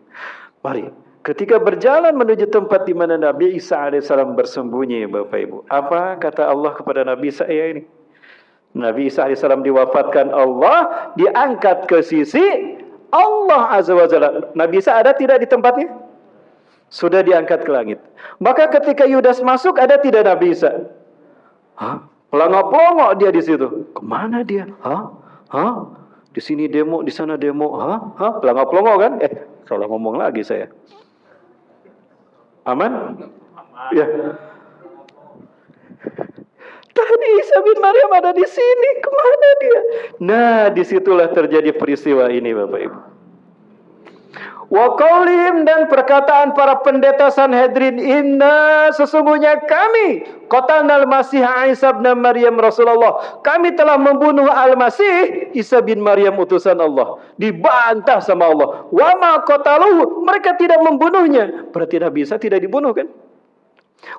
Mari. Ketika berjalan menuju tempat di mana Nabi Isa alaihissalam bersembunyi, Bapak Ibu. Apa kata Allah kepada Nabi Isa ini? Nabi Isa alaihissalam diwafatkan Allah, diangkat ke sisi Allah azza wa jalla. Nabi Isa ada tidak di tempatnya? Sudah diangkat ke langit. Maka ketika Yudas masuk, ada tidak Nabi Isa? Pelangak-pelongok dia di situ. Kemana dia? Di sini demo, di sana demo. Pelangak-pelongok kan? Salah ngomong lagi saya. Aman? Ya. Tadi Isa bin Maryam ada di sini. Kemana dia? Nah, disitulah terjadi peristiwa ini, Bapak Ibu. Wa qaulihim, dan perkataan para pendeta Sanhedrin, inna sesungguhnya kami qatalnal Masih Isa bin Maryam Rasulullah, kami telah membunuh Al-Masih Isa bin Maryam utusan Allah. Dibantah sama Allah. Wa ma qataluhu, mereka tidak membunuhnya. Berarti Nabi Isa tidak dibunuh kan?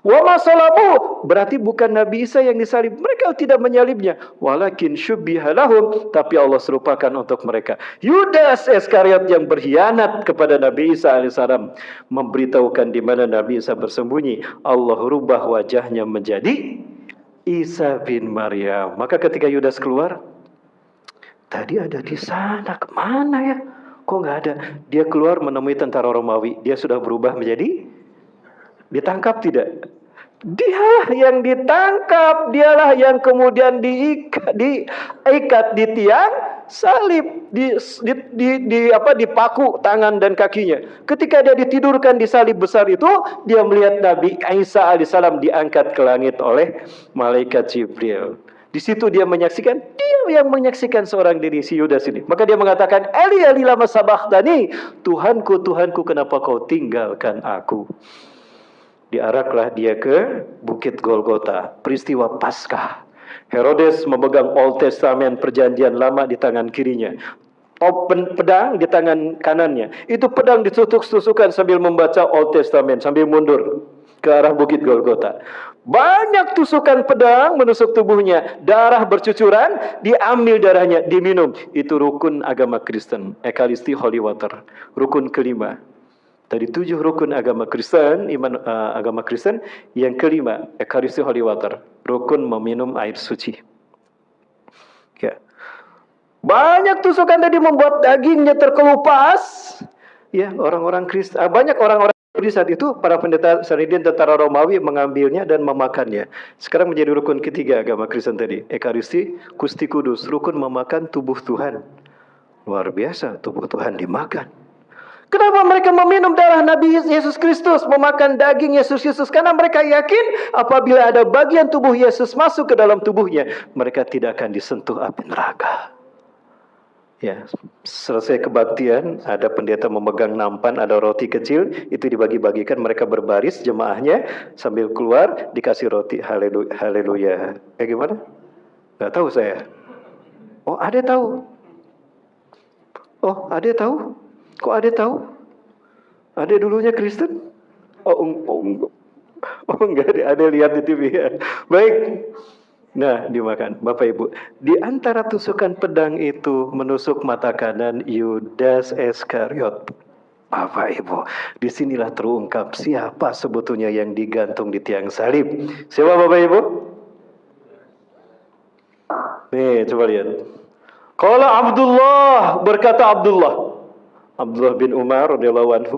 Wa ma salabu, berarti bukan Nabi Isa yang disalib. Mereka tidak menyalibnya. Walakin syubbiha lahum, tapi Allah serupakan untuk mereka. Yudas Iskariot yang berkhianat kepada Nabi Isa alaihissalam, memberitahukan di mana Nabi Isa bersembunyi. Allah rubah wajahnya menjadi Isa bin Maryam. Maka ketika Yudas keluar, tadi ada di sana, kemana ya? Kok nggak ada? Dia keluar menemui tentara Romawi. Dia sudah berubah menjadi, ditangkap tidak? Dialah yang ditangkap, dialah yang kemudian diikat di tiang, salib, dipaku tangan dan kakinya. Ketika dia ditidurkan di salib besar itu, dia melihat Nabi Isa alaihissalam diangkat ke langit oleh malaikat Jibril. Di situ dia yang menyaksikan seorang diri si Yudas ini. Maka dia mengatakan, Eli Eli lama sabakhtani, Tuhanku, Tuhanku, kenapa kau tinggalkan aku? Diaraklah dia ke Bukit Golgota, peristiwa Paskah. Herodes memegang Old Testament perjanjian lama di tangan kirinya, pedang di tangan kanannya. Itu pedang ditusuk-tusukan sambil membaca Old Testament, sambil mundur ke arah Bukit Golgota. Banyak tusukan pedang menusuk tubuhnya, darah bercucuran, diambil darahnya, diminum. Itu rukun agama Kristen, Ekaristi Holy Water, rukun kelima. Dari 7 rukun agama Kristen, agama Kristen, yang kelima, Ekaristi Holy Water, rukun meminum air suci. Ya. Banyak tusukan tadi membuat dagingnya terkelupas. Ya, orang-orang Kristen, banyak orang-orang di saat itu para pendeta Sanhedrin tentara Romawi mengambilnya dan memakannya. Sekarang menjadi rukun ketiga agama Kristen tadi, Ekaristi Gusti Kudus, rukun memakan tubuh Tuhan. Luar biasa, tubuh Tuhan dimakan. Kenapa mereka meminum darah Nabi Yesus Kristus, memakan daging Yesus Kristus? Karena mereka yakin apabila ada bagian tubuh Yesus masuk ke dalam tubuhnya, mereka tidak akan disentuh api neraka. Ya, selesai kebaktian, ada pendeta memegang nampan, ada roti kecil, itu dibagi-bagikan, mereka berbaris jemaahnya sambil keluar dikasih roti. Haleluya. Gimana? Nggak tahu saya. Oh, ada tahu. Oh, ada tahu. Kok ada tahu? Ada dulunya Kristen? Enggak, ada lihat di TV ya. Baik. Nah, dimakan. Bapak Ibu, di antara tusukan pedang itu menusuk mata kanan Yudas Iskariot. Bapak Ibu, disinilah terungkap siapa sebetulnya yang digantung di tiang salib. Siapa Bapak Ibu? Nih, coba lihat. Qala Abdullah, berkata Abdullah bin Umar radhiyallahu anhu,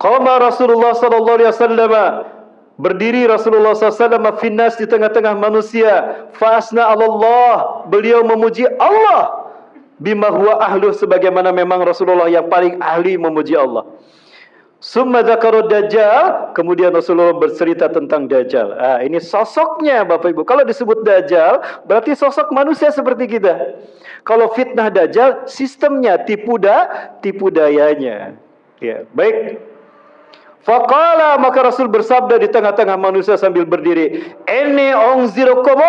qama Rasulullah sallallahu alaihi wasallam, berdiri Rasulullah SAW finnas di tengah-tengah manusia. Fasna Allah, beliau memuji Allah. Bima huwa ahlu, sebagaimana memang Rasulullah yang paling ahli memuji Allah. Summa dzakara Dajjal, kemudian Rasulullah bercerita tentang Dajjal. Ini sosoknya Bapak Ibu. Kalau disebut Dajjal, berarti sosok manusia seperti kita. Kalau fitnah Dajjal, sistemnya tipu dayanya. Ya, baik. Faqala, maka Rasul bersabda di tengah-tengah manusia sambil berdiri, Inni unzirukum,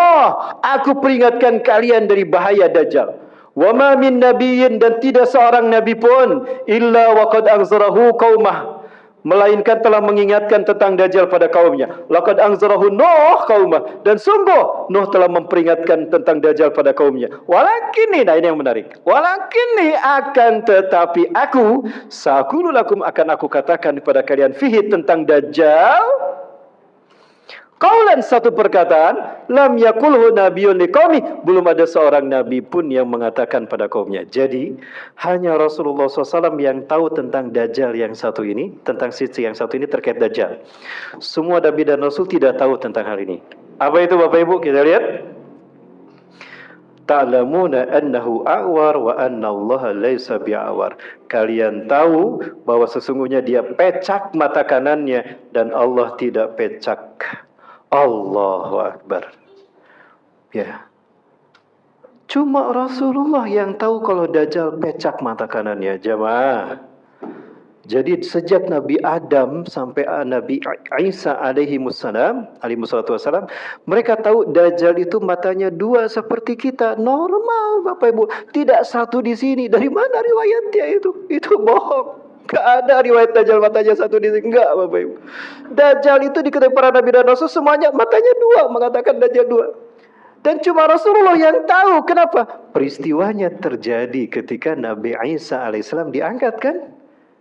aku peringatkan kalian dari bahaya Dajjal. Wa ma min nabiyyin, dan tidak seorang nabi pun illa waqad anzarahu qaumah, melainkan telah mengingatkan tentang Dajjal pada kaumnya. Laqad anzarahu Nuh qaumah, dan sungguh Nuh telah memperingatkan tentang Dajjal pada kaumnya. Walakinni, nah ini yang menarik. Walakinni, akan tetapi aku, saqulu lakum, akan aku katakan kepada kalian fihi, tentang Dajjal, qaulan, satu perkataan, lam yakulhu nabiyyun liqaumi, belum ada seorang nabi pun yang mengatakan pada kaumnya. Jadi hanya Rasulullah SAW yang tahu tentang Dajjal yang satu ini, tentang sisi yang satu ini terkait Dajjal. Semua nabi dan Rasul tidak tahu tentang hal ini. Apa itu Bapak Ibu? Kita lihat. Ta'lamuna annahu a'war wa anna Allah laisa bi'awar. Kalian tahu bahwa sesungguhnya dia pecak mata kanannya dan Allah tidak pecak. Allahu Akbar. Ya. Cuma Rasulullah yang tahu kalau Dajjal pecak mata kanannya, jemaah. Jadi sejak Nabi Adam sampai Nabi Isa alaihi wassalam, mereka tahu Dajjal itu matanya dua seperti kita, normal Bapak Ibu. Tidak satu di sini. Dari mana riwayatnya itu? Itu bohong. Gak ada riwayat Dajjal matanya satu di sini. Enggak Bapak Ibu. Dajjal itu diketahui para Nabi dan Rasul semuanya matanya dua, mengatakan Dajjal dua. Dan cuma Rasulullah yang tahu. Kenapa? Peristiwanya terjadi ketika Nabi Isa alaihissalam diangkat kan?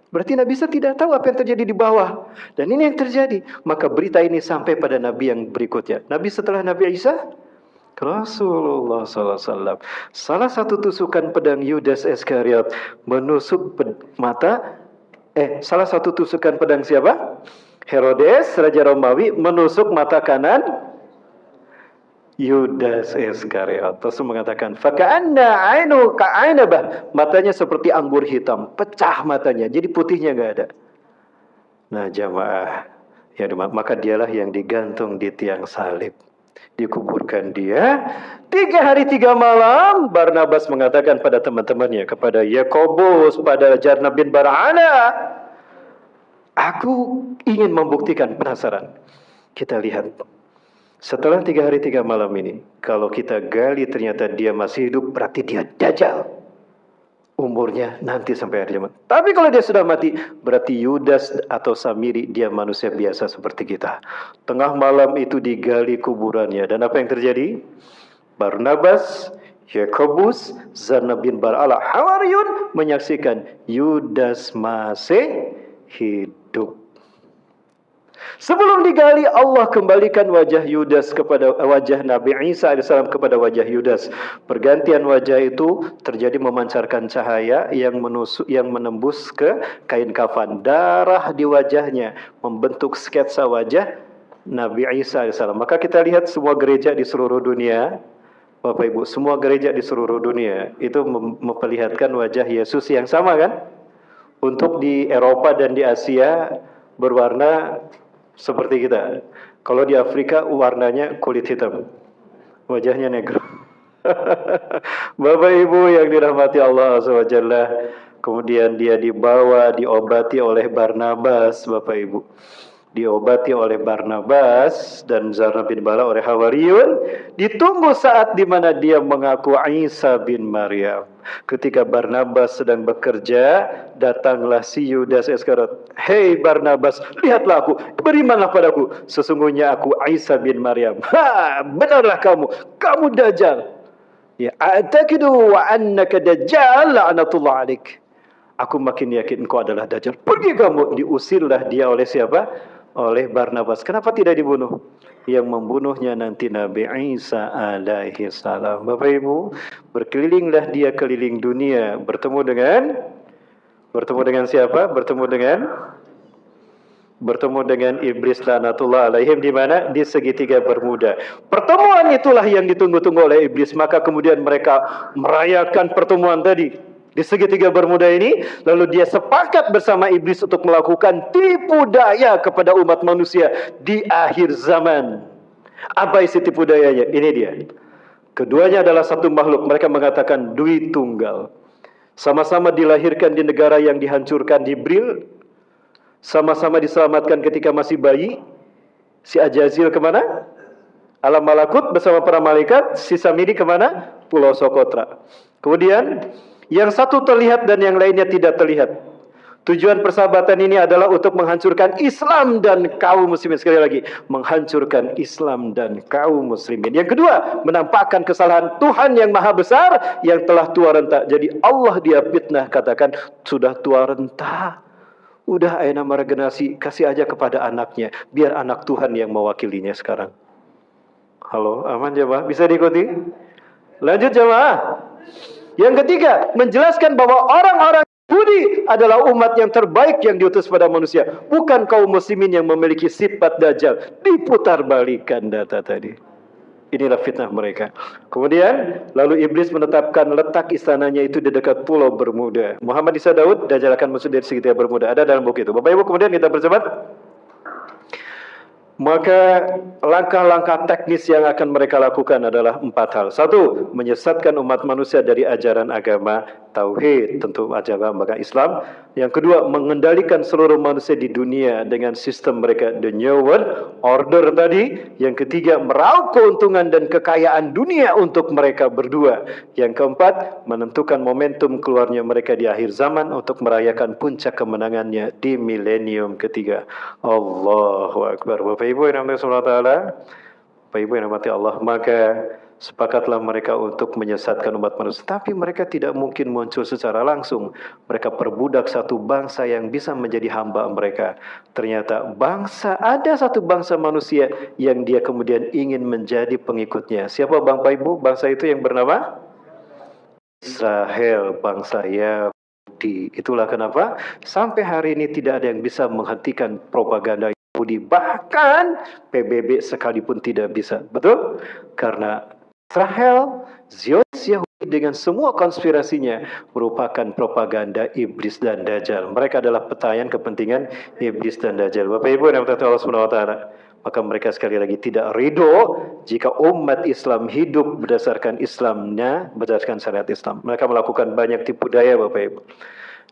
Berarti Nabi Isa tidak tahu apa yang terjadi di bawah. Dan ini yang terjadi. Maka berita ini sampai pada Nabi yang berikutnya. Nabi setelah Nabi Isa, Rasulullah SAW. Salah satu tusukan pedang Yudas Iskariot menusuk mata. Salah satu tusukan pedang siapa? Herodes, Raja Romawi, menusuk mata kanan Yudas Iskariot. Rasul mengatakan, "Faka'anna ainu ka'ainabah." Matanya seperti anggur hitam, pecah matanya. Jadi putihnya enggak ada. Nah, jamaah, ya maka dialah yang digantung di tiang salib. Dikuburkan dia 3 hari 3 malam. Barnabas mengatakan pada teman-temannya, kepada Yakobus, pada Jarna bin Bara'ana, aku ingin membuktikan, penasaran. Kita lihat setelah 3 hari 3 malam ini, kalau kita gali ternyata dia masih hidup, berarti dia dajjal. Umurnya nanti sampai akhir zaman. Tapi kalau dia sudah mati, berarti Yudas atau Samiri, dia manusia biasa seperti kita. Tengah malam itu digali kuburannya. Dan apa yang terjadi? Barnabas, Yakobus, Zanna bin Bar'ala, Hawariyun menyaksikan Yudas masih hidup. Sebelum digali, Allah kembalikan wajah Yudas kepada wajah Nabi Isa AS kepada wajah Yudas. Pergantian wajah itu terjadi memancarkan cahaya yang menembus ke kain kafan. Darah di wajahnya membentuk sketsa wajah Nabi Isa AS. Maka kita lihat semua gereja di seluruh dunia, Bapak Ibu, semua gereja di seluruh dunia itu memperlihatkan wajah Yesus yang sama kan? Untuk di Eropa dan di Asia berwarna seperti kita. Kalau di Afrika warnanya kulit hitam, wajahnya negro. Bapak Ibu yang dirahmati Allah SWT, kemudian dia dibawa, diobati oleh Barnabas, Bapak Ibu. Diobati oleh Barnabas dan Zanna bin Bala oleh Hawariyun. Ditunggu saat di mana dia mengaku Isa bin Maryam. Ketika Barnabas sedang bekerja, datanglah si Yudas Iskariot. "Hei Barnabas, lihatlah aku, berimanlah padaku. Sesungguhnya aku Isa bin Maryam." "Ha, benarlah kamu dajjal." "Ya, a'taqidu wa annaka dajjal la'natullah 'alaik." "Aku makin yakin engkau adalah dajjal. Pergi kamu." Diusirlah dia oleh siapa? Oleh Barnabas. Kenapa tidak dibunuh? Yang membunuhnya nanti Nabi Isa alaihi salam. Bapak Ibu, berkelilinglah dia keliling dunia, bertemu dengan siapa? Bertemu dengan iblis laknatullah alaihim. Di mana? Di segitiga Bermuda. Pertemuan itulah yang ditunggu-tunggu oleh iblis. Maka kemudian mereka merayakan pertemuan tadi di segitiga Bermuda ini, lalu dia sepakat bersama iblis untuk melakukan tipu daya kepada umat manusia di akhir zaman. Apa isi tipu dayanya? Ini dia. Keduanya adalah satu makhluk. Mereka mengatakan Dwi Tunggal. Sama-sama dilahirkan di negara yang dihancurkan Jibril. Sama-sama diselamatkan ketika masih bayi. Si Ajazil kemana? Alam malakut bersama para malaikat. Si Samiri kemana? Pulau Sokotra. Kemudian yang satu terlihat dan yang lainnya tidak terlihat. Tujuan persahabatan ini adalah untuk menghancurkan Islam dan kaum muslimin. Sekali lagi, menghancurkan Islam dan kaum muslimin. Yang kedua, menampakkan kesalahan Tuhan yang maha besar yang telah tua renta. Jadi Allah dia fitnah, katakan sudah tua renta. Udah ayana generasi, kasih aja kepada anaknya. Biar anak Tuhan yang mewakilinya sekarang. Halo, aman jemaah? Bisa diikuti? Lanjut jemaah. Yang ketiga, menjelaskan bahwa orang-orang Yahudi adalah umat yang terbaik yang diutus pada manusia. Bukan kaum muslimin yang memiliki sifat dajjal. Diputar balikan data tadi. Inilah fitnah mereka. Kemudian, lalu iblis menetapkan letak istananya itu di dekat Pulau Bermuda. Muhammad Isa Daud, dajjal akan muncul dari segitiga Bermuda. Ada dalam buku itu. Bapak Ibu, kemudian kita bersebat. Maka langkah-langkah teknis yang akan mereka lakukan adalah 4 hal. 1, menyesatkan umat manusia dari ajaran agama tauhid, tentu ajaran agama Islam. Yang kedua, mengendalikan seluruh manusia di dunia dengan sistem mereka, the New World Order tadi. Yang ketiga, meraup keuntungan dan kekayaan dunia untuk mereka berdua. Yang keempat, menentukan momentum keluarnya mereka di akhir zaman untuk merayakan puncak kemenangannya di milenium ketiga. Allahu Akbar. Bapak Ibu yang namanya Allah Ta'ala, Bapak Ibu yang namanya Allah, maka sepakatlah mereka untuk menyesatkan umat manusia. Tapi mereka tidak mungkin muncul secara langsung. Mereka perbudak satu bangsa yang bisa menjadi hamba mereka. Ternyata ada satu bangsa manusia yang dia kemudian ingin menjadi pengikutnya. Siapa Bapak Ibu? Bangsa itu yang bernama Israel, bangsa Yahudi. Itulah kenapa sampai hari ini tidak ada yang bisa menghentikan propaganda Yahudi, bahkan PBB sekalipun tidak bisa. Betul? Karena Israel, Zionis Yahudi dengan semua konspirasinya merupakan propaganda iblis dan dajjal. Mereka adalah petayan kepentingan iblis dan dajjal. Bapak Ibu yang dirahmati Allah Subhanahu wa taala, maka mereka sekali lagi tidak ridho jika umat Islam hidup berdasarkan Islamnya, berdasarkan syariat Islam. Mereka melakukan banyak tipu daya, Bapak Ibu.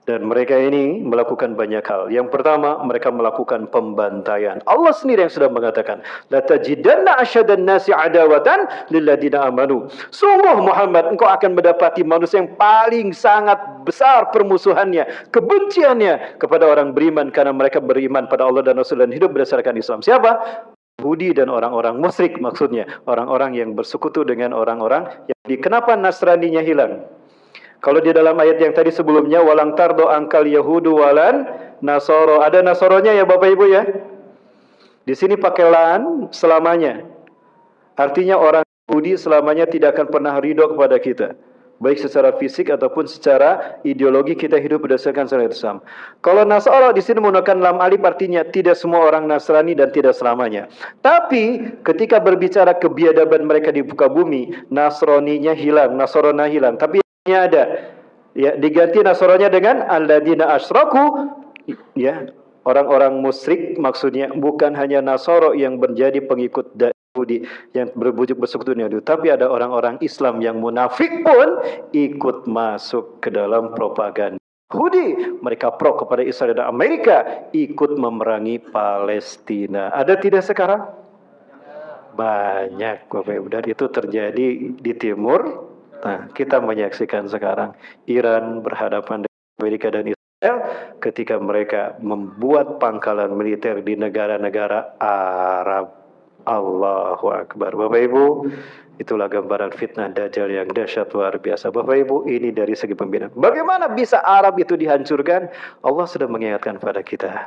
Dan mereka ini melakukan banyak hal. Yang pertama, mereka melakukan pembantaian. Allah sendiri yang sudah mengatakan, la tajidanna asyadan nasi adawatan lilladina amanu. Sungguh Muhammad, engkau akan mendapati manusia yang paling sangat besar permusuhannya, kebenciannya kepada orang beriman karena mereka beriman pada Allah dan Rasul dan hidup berdasarkan Islam. Siapa? Yahudi dan orang-orang musyrik, maksudnya orang-orang yang bersekutu dengan orang-orang Yahudi. Kenapa Nasraninya hilang? Kalau di dalam ayat yang tadi sebelumnya, walang tardo angkal Yahudu walan Nasoro. Ada Nasoronya ya Bapak Ibu ya. Di sini pakai lan selamanya. Artinya orang Yahudi selamanya tidak akan pernah ridho kepada kita. Baik secara fisik ataupun secara ideologi kita hidup berdasarkan syariat Islam. Kalau Nasoro di sini menggunakan lam alif artinya tidak semua orang Nasrani dan tidak selamanya. Tapi ketika berbicara kebiadaban mereka di muka bumi, Nasroninya hilang, Nasorona hilang. Tapi ada ya, diganti Nasoronya dengan alladzina asyraku, ya, orang-orang musyrik, maksudnya bukan hanya Nasoro yang menjadi pengikut Yahudi yang berbujuk bersekutu dengan Yahudi, tapi ada orang-orang Islam yang munafik pun ikut masuk ke dalam propaganda Yahudi. Mereka pro kepada Israel dan Amerika, ikut memerangi Palestina. Ada tidak sekarang? Banyak Bapak Ibu, dan itu terjadi di timur. Nah, kita menyaksikan sekarang Iran berhadapan dengan Amerika dan Israel ketika mereka membuat pangkalan militer di negara-negara Arab. Allahu Akbar. Bapak Ibu, itulah gambaran fitnah dajjal yang dahsyat luar biasa. Bapak Ibu, ini dari segi pembinaan. Bagaimana bisa Arab itu dihancurkan? Allah sudah mengingatkan pada kita.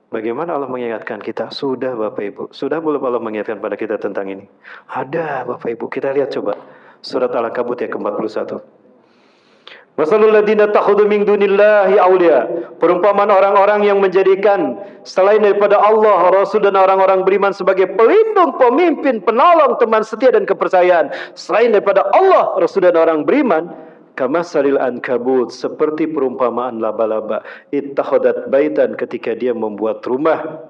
Bagaimana Allah mengingatkan kita? Sudah Bapak Ibu. Sudah belum Allah mengingatkan pada kita tentang ini? Ada Bapak Ibu. Kita lihat coba. Surat Al-Ankabut yang ke-41. Masalul ladina takhudhu min dunillahi awliya. Perumpamaan orang-orang yang menjadikan selain daripada Allah, Rasul dan orang-orang beriman sebagai pelindung, pemimpin, penolong, teman setia dan kepercayaan. Selain daripada Allah, Rasul dan orang beriman, kamasalil ankabut, seperti perumpamaan laba-laba. Ittakhadhat baitan, ketika dia membuat rumah.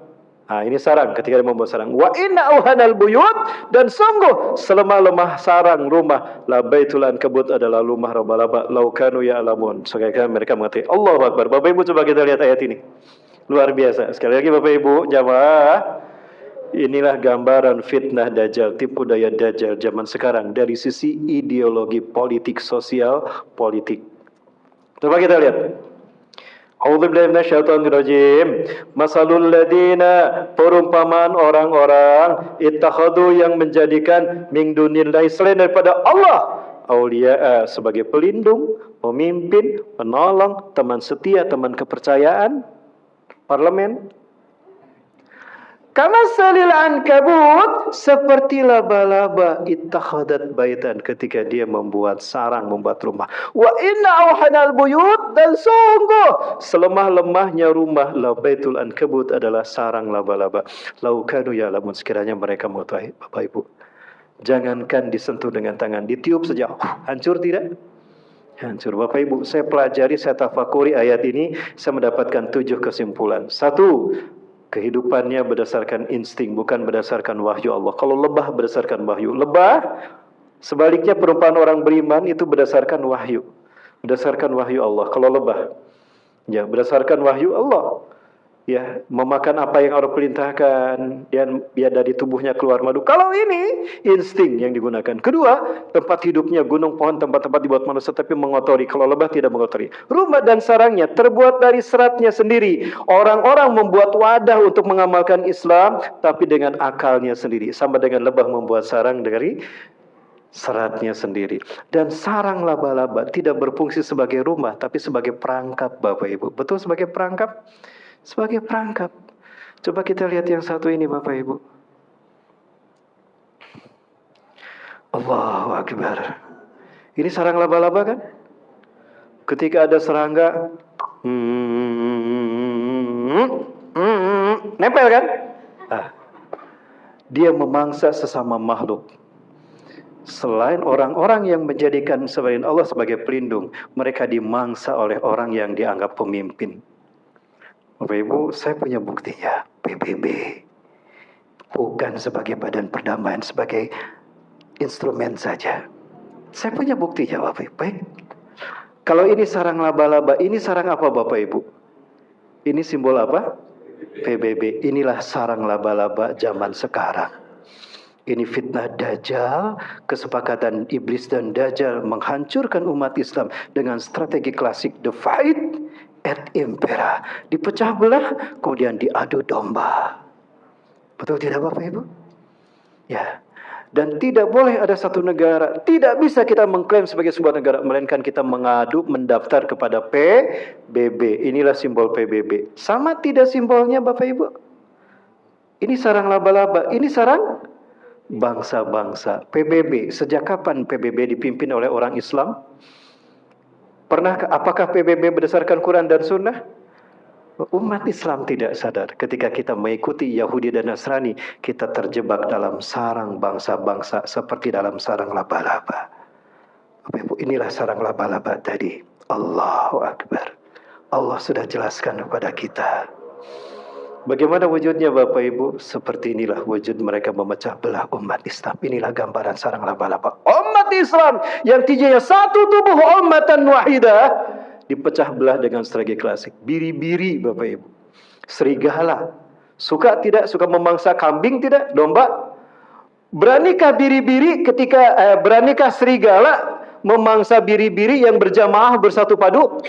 Nah, ini sarang, ketika dia membuat sarang. Wa inna auhanal buyut, dan sungguh selemah-lemah sarang rumah la baitul ankabut, adalah rumah laba-laba. Laukanu ya'lamun, sekali mereka mengatakan Allahu Akbar. Bapak Ibu coba kita lihat ayat ini. Luar biasa. Sekali lagi Bapak Ibu, jamaah, inilah gambaran fitnah dajjal, tipu daya dajjal zaman sekarang dari sisi ideologi politik, sosial, politik. Coba kita lihat. A'udzubillahi minasyaitonirrajim. Masalul ladina, perumpamaan orang-orang ittakhadhu, yang menjadikan min dunillahi, selain daripada Allah, auliya, sebagai pelindung, pemimpin, penolong, teman setia, teman kepercayaan, parlemen. Kamasalil ankabut, seperti laba-laba, ittakhadhat baitan, ketika dia membuat sarang, membuat rumah. Wa inna auhanal buyut, dan sungguh selemah-lemahnya rumah la baitul ankabut, adalah sarang laba-laba. Laukanu ya'lamun, sekiranya mereka mengetahui. Bapak Ibu, jangankan disentuh dengan tangan, ditiup saja hancur tidak? Hancur. Bapak Ibu, saya pelajari, saya tafakuri ayat ini, saya mendapatkan 7 kesimpulan. 1, kehidupannya berdasarkan insting, bukan berdasarkan wahyu Allah. Kalau lebah berdasarkan wahyu. Lebah, sebaliknya perumpamaan orang beriman itu berdasarkan wahyu. Berdasarkan wahyu Allah. Kalau lebah, ya berdasarkan wahyu Allah. Ya, memakan apa yang Allah perintahkan, dan biar dari tubuhnya keluar madu. Kalau ini insting yang digunakan. Kedua, tempat hidupnya gunung, pohon, tempat-tempat dibuat manusia tapi mengotori. Kalau lebah tidak mengotori. Rumah dan sarangnya terbuat dari seratnya sendiri. Orang-orang membuat wadah untuk mengamalkan Islam tapi dengan akalnya sendiri. Sama dengan lebah membuat sarang dari seratnya sendiri. Dan sarang laba-laba tidak berfungsi sebagai rumah tapi sebagai perangkap, Bapak Ibu. Betul, sebagai perangkap? Sebagai perangkap. Coba kita lihat yang satu ini Bapak Ibu. Allahu Akbar. Ini sarang laba-laba kan? Ketika ada serangga, Nempel kan? Ah. Dia memangsa sesama makhluk. Selain orang-orang yang menjadikan selain Allah sebagai pelindung, mereka dimangsa oleh orang yang dianggap pemimpin. Bapak Ibu, saya punya buktinya. PBB bukan sebagai badan perdamaian, sebagai instrumen saja. Saya punya buktinya, Bapak Ibu. Baik. Kalau ini sarang laba-laba, ini sarang apa Bapak Ibu? Ini simbol apa? PBB. Inilah sarang laba-laba zaman sekarang. Ini fitnah Dajjal, kesepakatan iblis dan Dajjal menghancurkan umat Islam dengan strategi klasik divide et impera. Dipecah belah, kemudian diadu domba. Betul tidak Bapak Ibu? Ya. Dan tidak boleh ada satu negara, tidak bisa kita mengklaim sebagai sebuah negara, melainkan kita mengadu, mendaftar kepada PBB. Inilah simbol PBB. Sama tidak simbolnya Bapak Ibu? Ini sarang laba-laba, ini sarang bangsa-bangsa. PBB, sejak kapan PBB dipimpin oleh orang Islam? Apakah PBB berdasarkan Quran dan Sunnah? Umat Islam tidak sadar ketika kita mengikuti Yahudi dan Nasrani, kita terjebak dalam sarang bangsa-bangsa seperti dalam sarang laba-laba. Bapak Ibu, inilah sarang laba-laba tadi. Allahu Akbar. Allah sudah jelaskan kepada kita. Bagaimana wujudnya Bapak Ibu? Seperti inilah wujud mereka memecah belah umat Islam. Inilah gambaran sarang laba-laba. Umat Islam yang tadinya satu tubuh ummatan wahidah dipecah belah dengan strategi klasik. Biri-biri Bapak Ibu. Serigala. Suka tidak? Suka memangsa kambing tidak? Domba? Beranikah biri-biri beranikah serigala memangsa biri-biri yang berjamaah bersatu padu?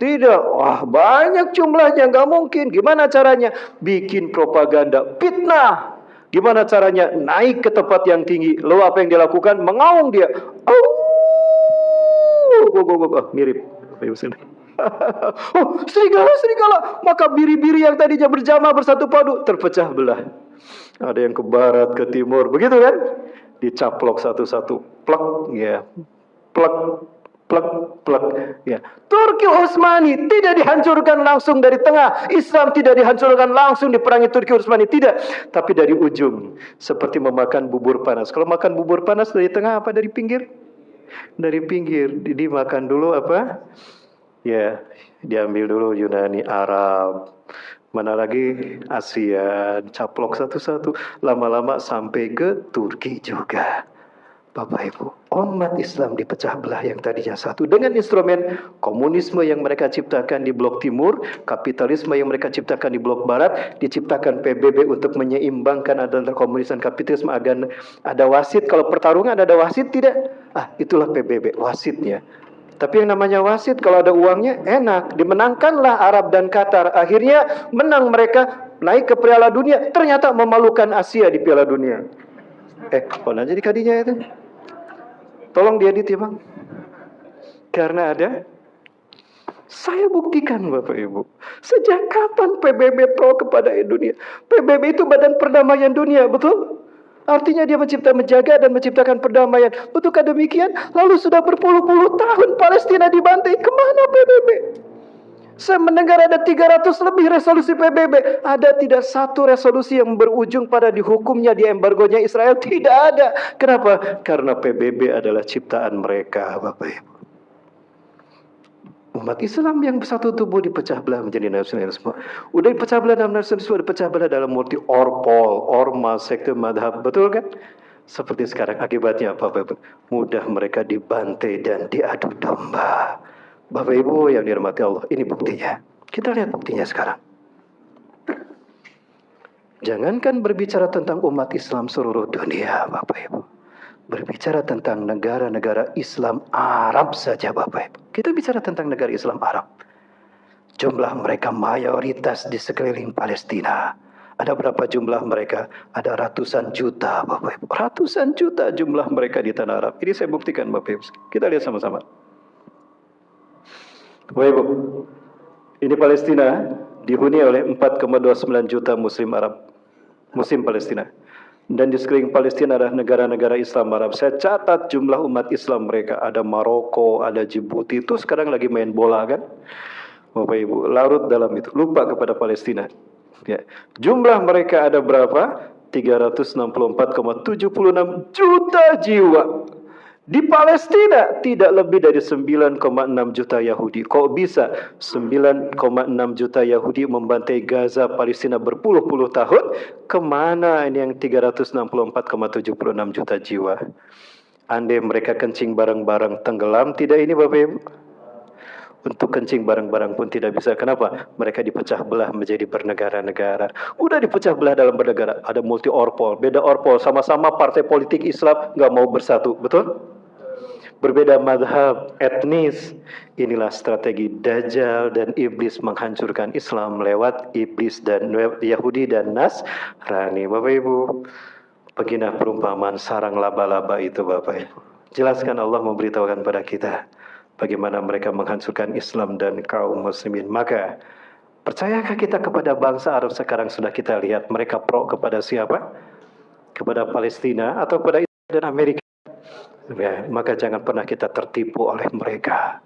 Tidak. Wah, banyak jumlahnya, nggak mungkin. Gimana caranya? Bikin propaganda, fitnah. Gimana caranya? Naik ke tempat yang tinggi. Lalu apa yang dia lakukan? Mengaung dia. Mirip. Oh, serigala. Maka biri-biri yang tadinya berjamaah bersatu padu terpecah belah. Ada yang ke barat, ke timur, begitu kan? Dicaplok satu-satu. Plek, ya. Plek, ya. Turki Utsmani tidak dihancurkan langsung dari tengah. Islam tidak dihancurkan langsung diperangi Turki Utsmani, tidak. Tapi dari ujung, seperti memakan bubur panas. Kalau makan bubur panas dari tengah apa dari pinggir? Dari pinggir. Dimakan dulu apa? Ya, diambil dulu Yunani, Arab, mana lagi Asia, caplok satu-satu. Lama-lama sampai ke Turki juga. Bapak Ibu, umat Islam dipecah belah yang tadinya satu dengan instrumen komunisme yang mereka ciptakan di blok timur, kapitalisme yang mereka ciptakan di blok barat, diciptakan PBB untuk menyeimbangkan antara komunis dan kapitalisme agar ada wasit. Kalau pertarungan ada wasit tidak? Itulah PBB, wasitnya. Tapi yang namanya wasit kalau ada uangnya enak, dimenangkanlah Arab dan Qatar. Akhirnya menang mereka, naik ke Piala Dunia, ternyata memalukan Asia di Piala Dunia. Mana jadi kadinya itu? Tolong diedit ya Bang. Karena ada. Saya buktikan Bapak Ibu. Sejak kapan PBB pro kepada dunia? PBB itu Badan Perdamaian Dunia, betul? Artinya dia menjaga dan menciptakan perdamaian. Betulkah demikian? Lalu sudah berpuluh-puluh tahun Palestina dibantai. Kemana PBB? Saya mendengar ada 300 lebih resolusi PBB. Ada tidak satu resolusi yang berujung pada dihukumnya, di embargonya Israel? Tidak ada. Kenapa? Karena PBB adalah ciptaan mereka, Bapak Ibu. Umat Islam yang bersatu tubuh dipecah belah menjadi nasionalisme. Udah dipecah belah dalam nasionalisme, dipecah belah dalam multi orpol, ormas, sekte madhab. Betul kan? Seperti sekarang akibatnya apa, Bapak? Mudah mereka dibantai dan diadu domba. Bapak Ibu yang dirahmati Allah, ini buktinya. Kita lihat buktinya sekarang. Jangankan berbicara tentang umat Islam seluruh dunia, Bapak Ibu. Berbicara tentang negara-negara Islam Arab saja, Bapak Ibu. Kita bicara tentang negara Islam Arab. Jumlah mereka mayoritas di sekeliling Palestina. Ada berapa jumlah mereka? Ada ratusan juta, Bapak Ibu. Ratusan juta jumlah mereka di tanah Arab. Ini saya buktikan, Bapak Ibu. Kita lihat sama-sama. Bapak Ibu, ini Palestina dihuni oleh 4,29 juta Muslim Arab, Muslim Palestina. Dan di sekeliling Palestina ada negara-negara Islam Arab. Saya catat jumlah umat Islam mereka. Ada Maroko, ada Djibouti. Itu sekarang lagi main bola kan? Bapak Ibu, larut dalam itu. Lupa kepada Palestina. Ya. Jumlah mereka ada berapa? 364,76 juta jiwa. Di Palestina tidak lebih dari 9,6 juta Yahudi. Kok bisa 9,6 juta Yahudi membantai Gaza, Palestina berpuluh-puluh tahun? Kemana ini yang 364,76 juta jiwa? Andai mereka kencing bareng-bareng tenggelam, tidak ini Bapak Ibu? Untuk kencing bareng-bareng pun tidak bisa. Kenapa? Mereka dipecah belah menjadi bernegara-negara. Udah dipecah belah dalam bernegara. Ada multi orpol, beda orpol, sama-sama partai politik Islam nggak mau bersatu, betul? Berbeda madhab, etnis. Inilah strategi Dajjal dan Iblis menghancurkan Islam lewat Iblis dan Yahudi dan Nasrani. Bapak Ibu, beginilah perumpamaan sarang laba-laba itu Bapak Ibu. Jelaskan Allah memberitahukan pada kita bagaimana mereka menghancurkan Islam dan kaum muslimin. Maka percayakah kita kepada bangsa Arab sekarang sudah kita lihat mereka pro kepada siapa? Kepada Palestina atau kepada Israel dan Amerika? Ya, maka jangan pernah kita tertipu oleh mereka.